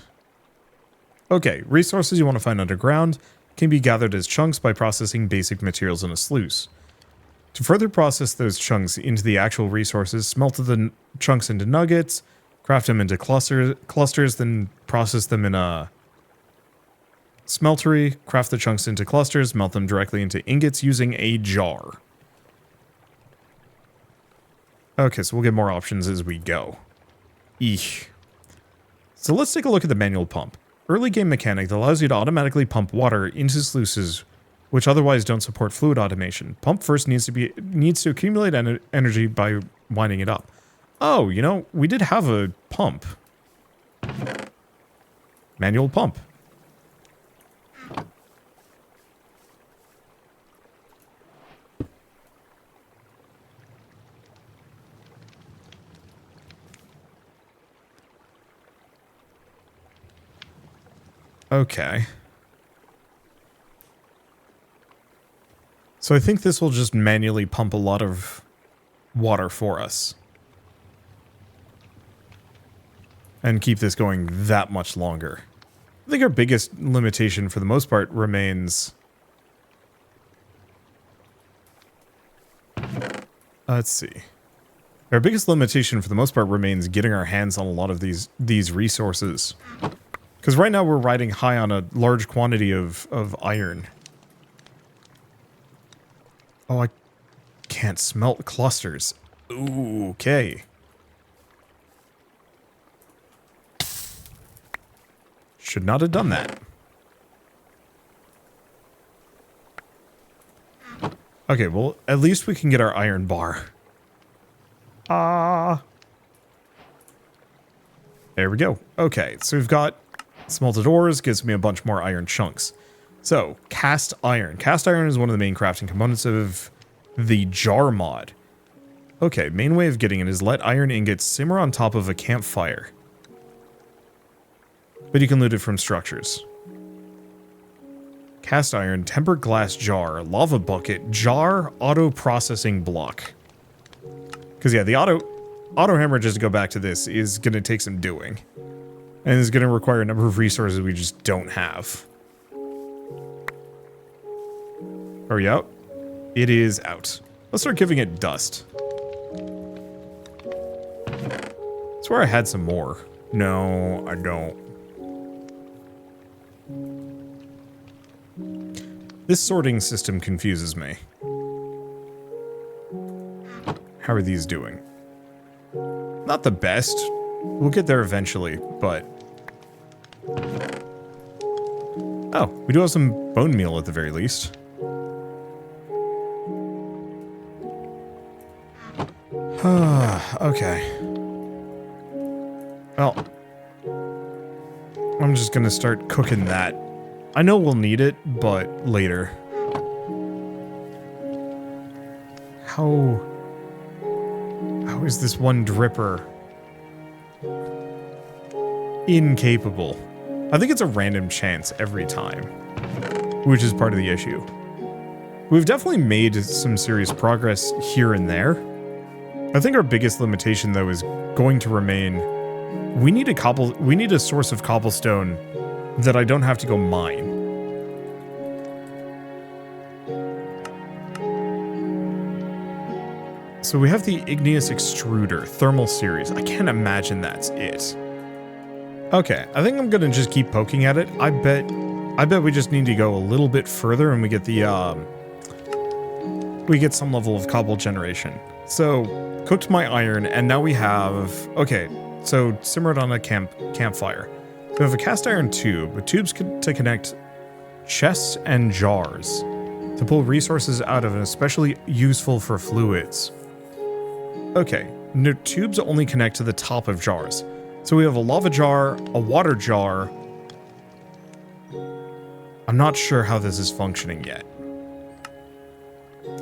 Okay, resources you want to find underground can be gathered as chunks by processing basic materials in a sluice. To further process those chunks into the actual resources, smelt the chunks into nuggets, craft them into clusters, then process them in a smeltery, craft the chunks into clusters, melt them directly into ingots using a jar. Okay, so we'll get more options as we go. Eesh. So let's take a look at the manual pump. Early game mechanic that allows you to automatically pump water into sluices which otherwise don't support fluid automation. Pump first needs to accumulate energy by winding it up. Oh, you know, we did have a pump. Manual pump. Okay. So I think this will just manually pump a lot of water for us. And keep this going that much longer. I think our biggest limitation for the most part remains... Let's see. Our biggest limitation for the most part remains getting our hands on a lot of these resources. Because right now we're riding high on a large quantity of iron. Oh, I can't smelt clusters. Ooh, okay. Should not have done that. Okay, well, at least we can get our iron bar. There we go. Okay, so we've got smelted ores, gives me a bunch more iron chunks. So, cast iron. Cast iron is one of the main crafting components of the jar mod. Okay, main way of getting it is let iron ingots simmer on top of a campfire. But you can loot it from structures. Cast iron, tempered glass jar, lava bucket, jar, auto processing block. Because yeah, the auto hammer, just to go back to this, is going to take some doing. And is going to require a number of resources we just don't have. Are we out? It is out. Let's start giving it dust. I swear I had some more. No, I don't. This sorting system confuses me. How are these doing? Not the best. We'll get there eventually, but... Oh, we do have some bone meal at the very least. Okay. Well, I'm just gonna start cooking that. I know we'll need it, but later. How is this one dripper incapable? I think it's a random chance every time, which is part of the issue. We've definitely made some serious progress here and there. I think our biggest limitation, though, is going to remain we need a source of cobblestone that I don't have to go mine. So we have the igneous extruder thermal series. I can't imagine that's it. Okay, I think I'm gonna just keep poking at it. I bet we just need to go a little bit further and we get the we get some level of cobble generation. So cooked my iron, and now we have okay. So simmered on a campfire. So we have a cast iron tube with tubes to connect chests and jars to pull resources out of and especially useful for fluids. Okay, no, tubes only connect to the top of jars. So we have a lava jar, a water jar. I'm not sure how this is functioning yet.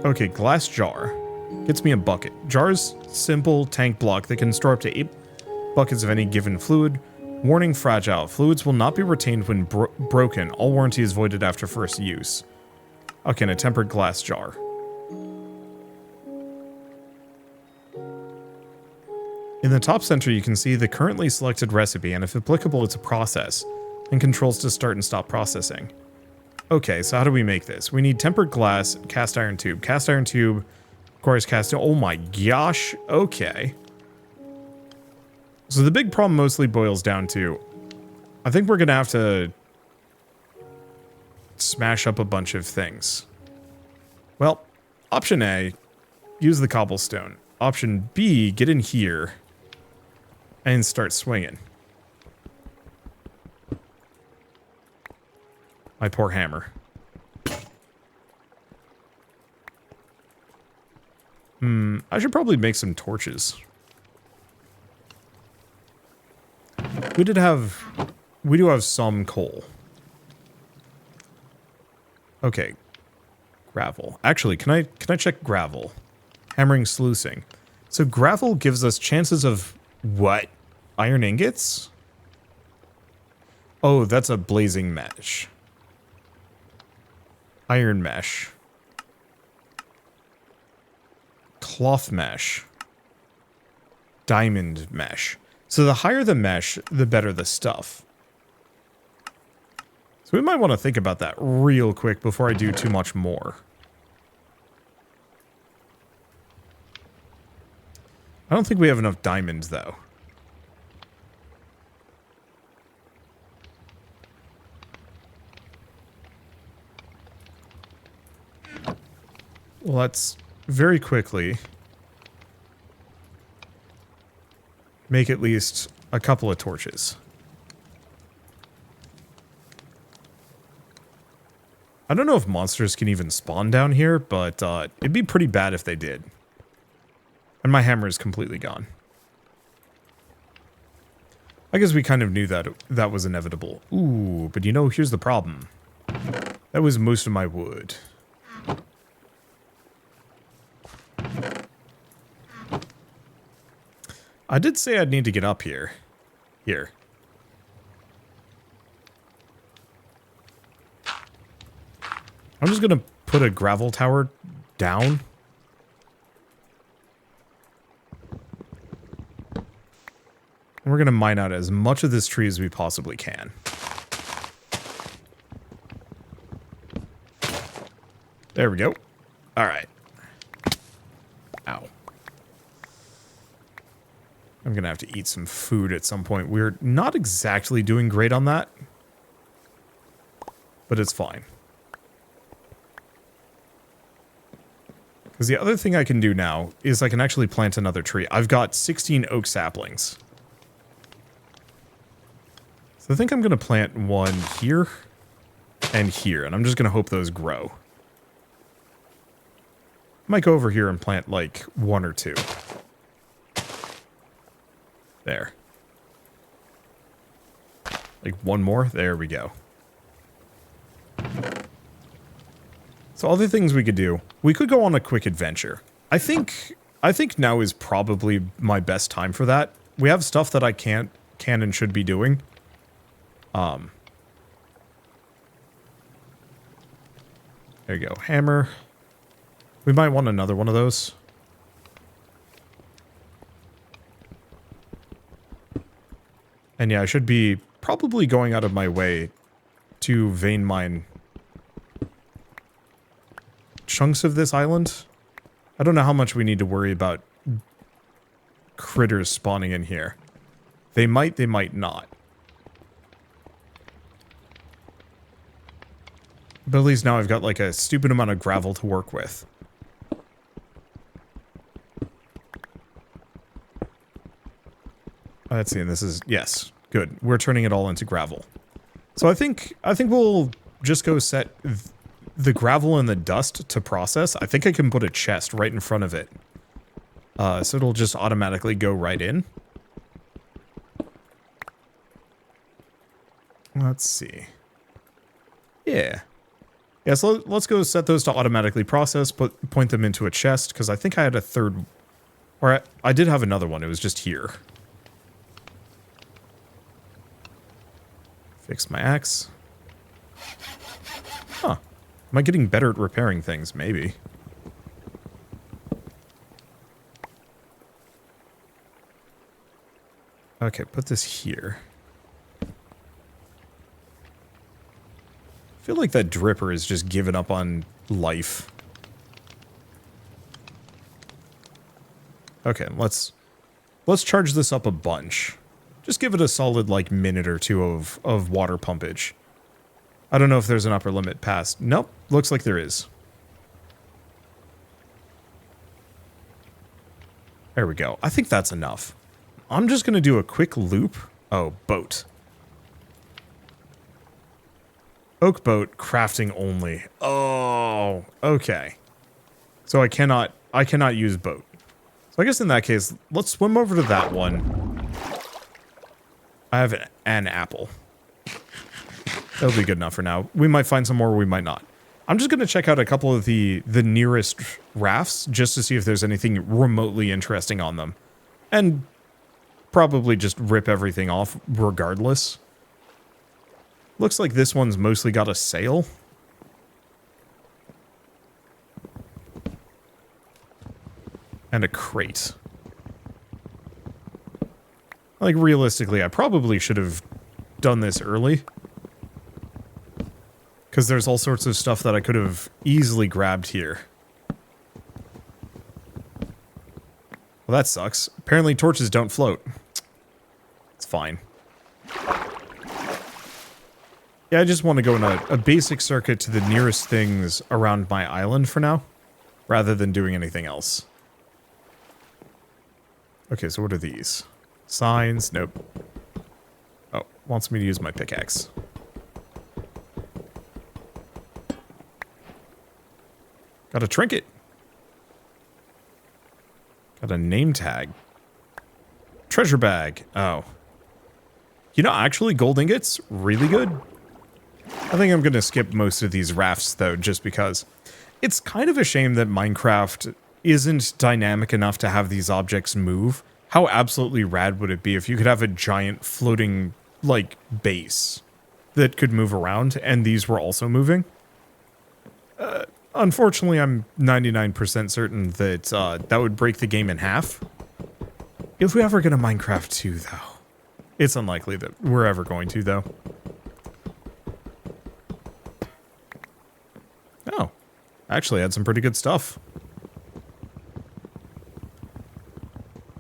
Okay, glass jar. Gets me a bucket. Jar's simple tank block that can store up to 8 buckets of any given fluid. Warning, fragile. Fluids will not be retained when broken. All warranty is voided after first use. Okay, and a tempered glass jar. In the top center, you can see the currently selected recipe, and if applicable, it's a process, and controls to start and stop processing. Okay, so how do we make this? We need tempered glass, cast iron tube. Cast iron tube requires casting. Oh my gosh, okay. So the big problem mostly boils down to, I think we're gonna have to smash up a bunch of things. Well, option A, use the cobblestone. Option B, get in here and start swinging. My poor hammer. I should probably make some torches. We do have some coal. Okay. Gravel. Actually, can I check gravel? Hammering, sluicing. So gravel gives us chances of what? Iron ingots? Oh, that's a blazing mesh. Iron mesh. Cloth mesh. Diamond mesh. So the higher the mesh, the better the stuff. So we might want to think about that real quick before I do too much more. I don't think we have enough diamonds, though. Let's very quickly make at least a couple of torches. I don't know if monsters can even spawn down here, but it'd be pretty bad if they did. And my hammer is completely gone. I guess we kind of knew that that was inevitable. Ooh, but you know, here's the problem. That was most of my wood. I did say I'd need to get up here. Here. I'm just gonna put a gravel tower down. And we're gonna mine out as much of this tree as we possibly can. There we go. Alright. Ow. I'm gonna have to eat some food at some point. We're not exactly doing great on that. But it's fine. Because the other thing I can do now is I can actually plant another tree. I've got 16 oak saplings. So I think I'm gonna plant one here and here, and I'm just gonna hope those grow. Might go over here and plant like one or two. There. Like one more? There we go. So all the things we could do. We could go on a quick adventure. I think now is probably my best time for that. We have stuff that I can and should be doing. There you go. Hammer. We might want another one of those. And yeah, I should be probably going out of my way to vein mine chunks of this island. I don't know how much we need to worry about critters spawning in here. They might not. But at least now I've got like a stupid amount of gravel to work with. Let's see, and this is, yes, good. We're turning it all into gravel. So I think we'll just go set the gravel and the dust to process, I think I can put a chest right in front of it. So it'll just automatically go right in. Let's see. Yeah. Yeah, so let's go set those to automatically process, point them into a chest, because I think I had a third... Or I did have another one, it was just here. Fix my axe. Huh. Am I getting better at repairing things? Maybe. Okay, put this here. I feel like that dripper is just giving up on life. Okay, let's charge this up a bunch. Just give it a solid, like, minute or two of water pumpage. I don't know if there's an upper limit past. Nope, looks like there is. There we go. I think that's enough. I'm just going to do a quick loop. Oh, boat. Oak boat, crafting only. Oh, okay. So I cannot use boat. So I guess in that case, let's swim over to that one. I have an apple. That'll be good enough for now. We might find some more, we might not. I'm just going to check out a couple of the nearest rafts just to see if there's anything remotely interesting on them. And probably just rip everything off regardless. Looks like this one's mostly got a sail. And a crate. Like, realistically, I probably should have done this early. Because there's all sorts of stuff that I could have easily grabbed here. Well, that sucks. Apparently torches don't float. It's fine. Yeah, I just want to go in a basic circuit to the nearest things around my island for now, rather than doing anything else. Okay, so what are these? Signs? Nope. Oh, wants me to use my pickaxe. Got a trinket. Got a name tag. Treasure bag. Oh. You know, actually, gold ingots, really good. I think I'm going to skip most of these rafts, though, just because it's kind of a shame that Minecraft isn't dynamic enough to have these objects move. How absolutely rad would it be if you could have a giant floating, like, base that could move around, and these were also moving? Unfortunately, I'm 99% certain that that would break the game in half. If we ever get a Minecraft 2, though. It's unlikely that we're ever going to, though. Oh. Actually had some pretty good stuff.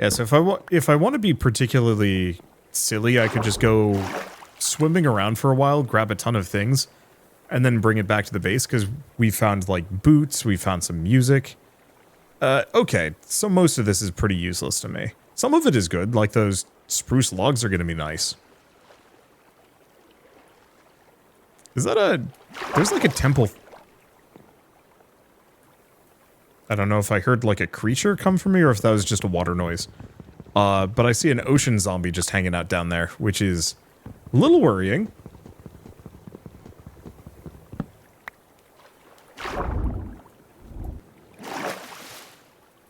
Yeah, so if I want to be particularly silly, I could just go swimming around for a while, grab a ton of things, and then bring it back to the base, because we found, like, boots, we found some music. Okay, so most of this is pretty useless to me. Some of it is good, like those spruce logs are going to be nice. Is that a... There's like a temple... I don't know if I heard like a creature come from me or if that was just a water noise. But I see an ocean zombie just hanging out down there, which is a little worrying.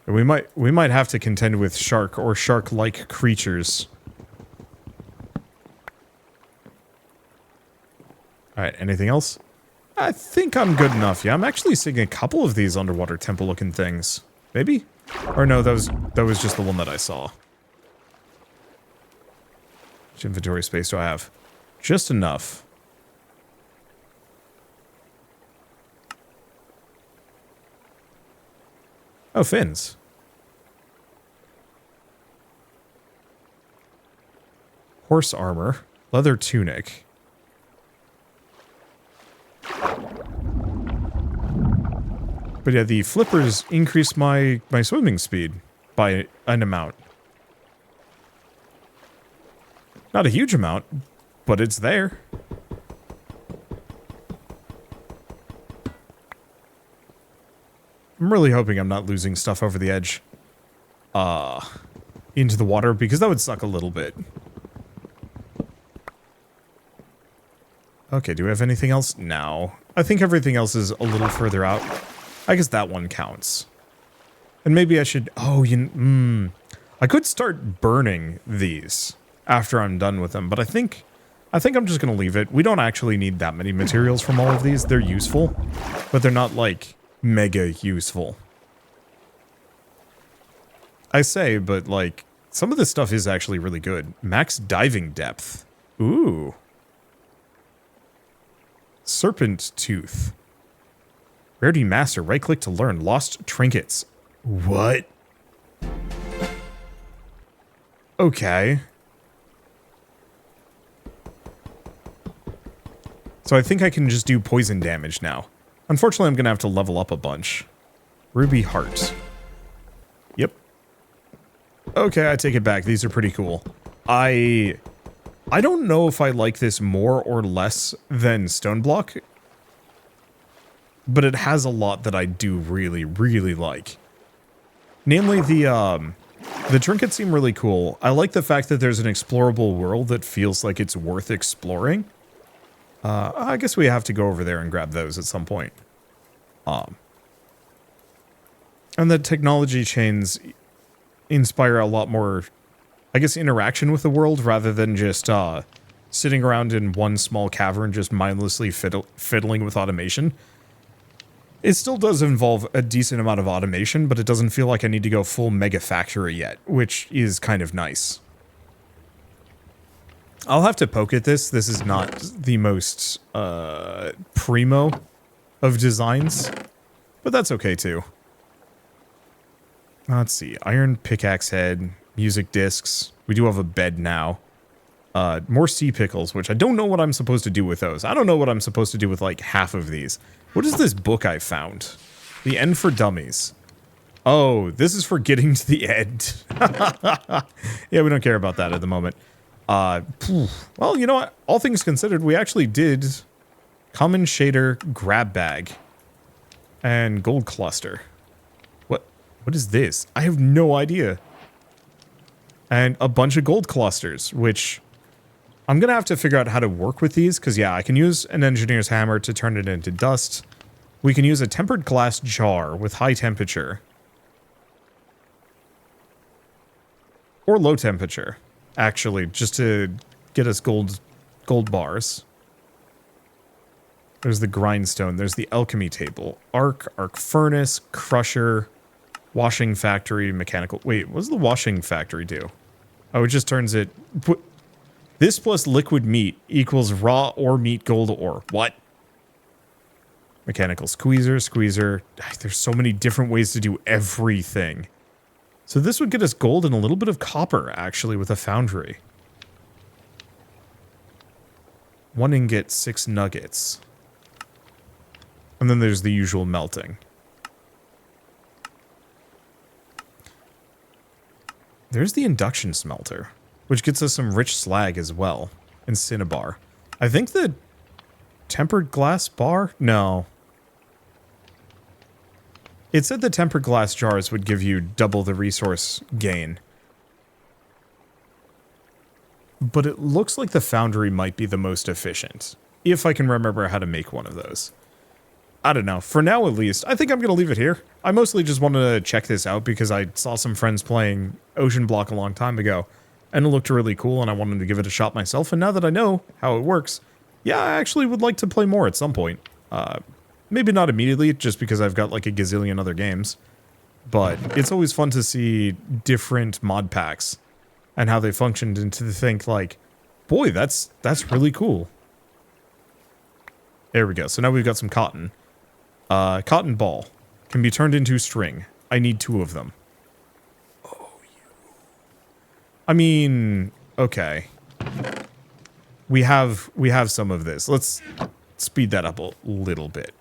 We might have to contend with shark or shark-like creatures. Alright, anything else? I think I'm good enough. Yeah, I'm actually seeing a couple of these underwater temple-looking things. Maybe? Or no, that was just the one that I saw. Which inventory space do I have? Just enough. Oh, fins. Horse armor. Leather tunic. But yeah, the flippers increase my swimming speed by an amount. Not a huge amount, but it's there. I'm really hoping I'm not losing stuff over the edge. Into the water, because that would suck a little bit. Okay, do we have anything else? No. I think everything else is a little further out. I guess that one counts. And maybe I should... Oh, I could start burning these after I'm done with them, but I think I'm just going to leave it. We don't actually need that many materials from all of these. They're useful, but they're not, like, mega useful. I say, but, like, some of this stuff is actually really good. Max diving depth. Ooh. Serpent tooth. Rarity master. Right-click to learn. Lost trinkets. What? Okay. So I think I can just do poison damage now. Unfortunately, I'm going to have to level up a bunch. Ruby heart. Yep. Okay, I take it back. These are pretty cool. I don't know if I like this more or less than Stoneblock, but it has a lot that I do really, really like. Namely, the trinkets seem really cool. I like the fact that there's an explorable world that feels like it's worth exploring. I guess we have to go over there and grab those at some point. And the technology chains inspire a lot more, I guess, interaction with the world rather than just sitting around in one small cavern just mindlessly fiddling with automation. It still does involve a decent amount of automation, but it doesn't feel like I need to go full mega factory yet, which is kind of nice. I'll have to poke at this. This is not the most primo of designs, but that's okay too. Let's see. Iron pickaxe head, music discs. We do have a bed now. More sea pickles, which I don't know what I'm supposed to do with those. I don't know what I'm supposed to do with like half of these. What is this book I found? The End for Dummies. Oh, this is for getting to the end. Yeah, we don't care about that at the moment. Well, you know what? All things considered, we actually did common shader grab bag and gold cluster. What is this? I have no idea. And a bunch of gold clusters, which I'm going to have to figure out how to work with these, because yeah, I can use an engineer's hammer to turn it into dust. We can use a tempered glass jar with high temperature. Or low temperature, actually, just to get us gold bars. There's the grindstone, there's the alchemy table, arc furnace, crusher, washing factory, mechanical... Wait, what does the washing factory do? Oh, it just turns it... This plus liquid meat equals raw or meat gold ore. What? Mechanical squeezer. There's so many different ways to do everything. So this would get us gold and a little bit of copper, actually, with a foundry. 1 ingot, 6 nuggets. And then there's the usual melting. There's the induction smelter, which gets us some rich slag as well, and cinnabar. I think the tempered glass bar? No. It said the tempered glass jars would give you double the resource gain. But it looks like the foundry might be the most efficient, if I can remember how to make one of those. I don't know. For now, at least, I think I'm going to leave it here. I mostly just wanted to check this out because I saw some friends playing Oceanblock a long time ago, and it looked really cool, and I wanted to give it a shot myself, and now that I know how it works, yeah, I actually would like to play more at some point. Maybe not immediately, just because I've got like a gazillion other games, but it's always fun to see different mod packs and how they functioned, and to think like, boy, that's really cool. There we go. So now we've got some cotton. Cotton ball can be turned into string. I need 2 of them. Oh, I mean, okay. We have some of this. Let's speed that up a little bit.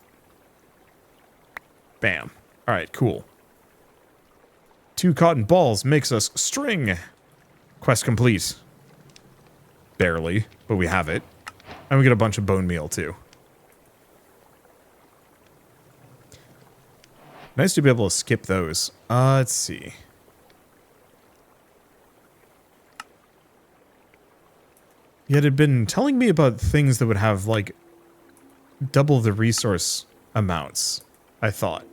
Bam. All right, cool. 2 cotton balls makes us string. Quest complete. Barely, but we have it. And we get a bunch of bone meal too. Nice to be able to skip those. Let's see. Yeah, it had been telling me about things that would have, like, double the resource amounts, I thought.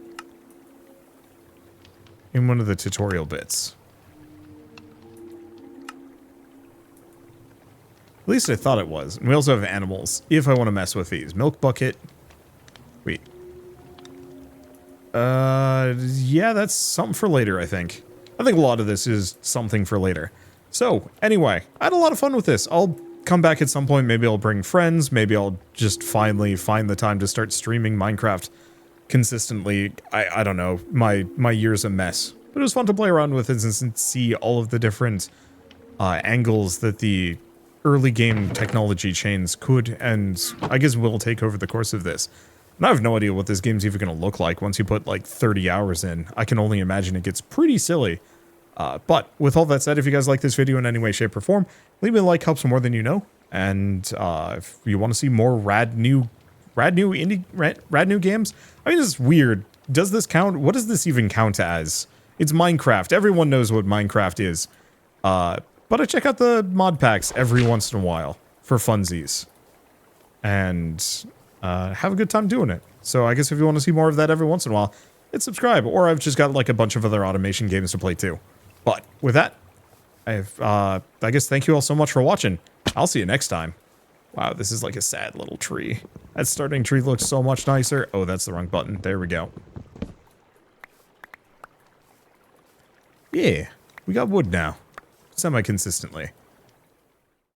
In one of the tutorial bits. At least I thought it was. And we also have animals, if I want to mess with these. Milk bucket. Wait. Yeah, that's something for later, I think. I think a lot of this is something for later. So, anyway, I had a lot of fun with this. I'll come back at some point. Maybe I'll bring friends. Maybe I'll just finally find the time to start streaming Minecraft consistently. I don't know. My year's a mess. But it was fun to play around with it and see all of the different angles that the early game technology chains could and I guess will take over the course of this. And I have no idea what this game's even going to look like once you put like 30 hours in. I can only imagine it gets pretty silly. But with all that said, if you guys like this video in any way, shape, or form, leave me a like, helps more than you know. And if you want to see more rad new games, I mean, it's weird. Does this count? What does this even count as? It's Minecraft. Everyone knows what Minecraft is. But I check out the mod packs every once in a while for funsies. And have a good time doing it. So I guess if you want to see more of that every once in a while, hit subscribe. Or I've just got like a bunch of other automation games to play too. But with that, I guess thank you all so much for watching. I'll see you next time. Wow, this is like a sad little tree. That starting tree looks so much nicer. Oh, that's the wrong button. There we go. Yeah, we got wood now. Semi-consistently.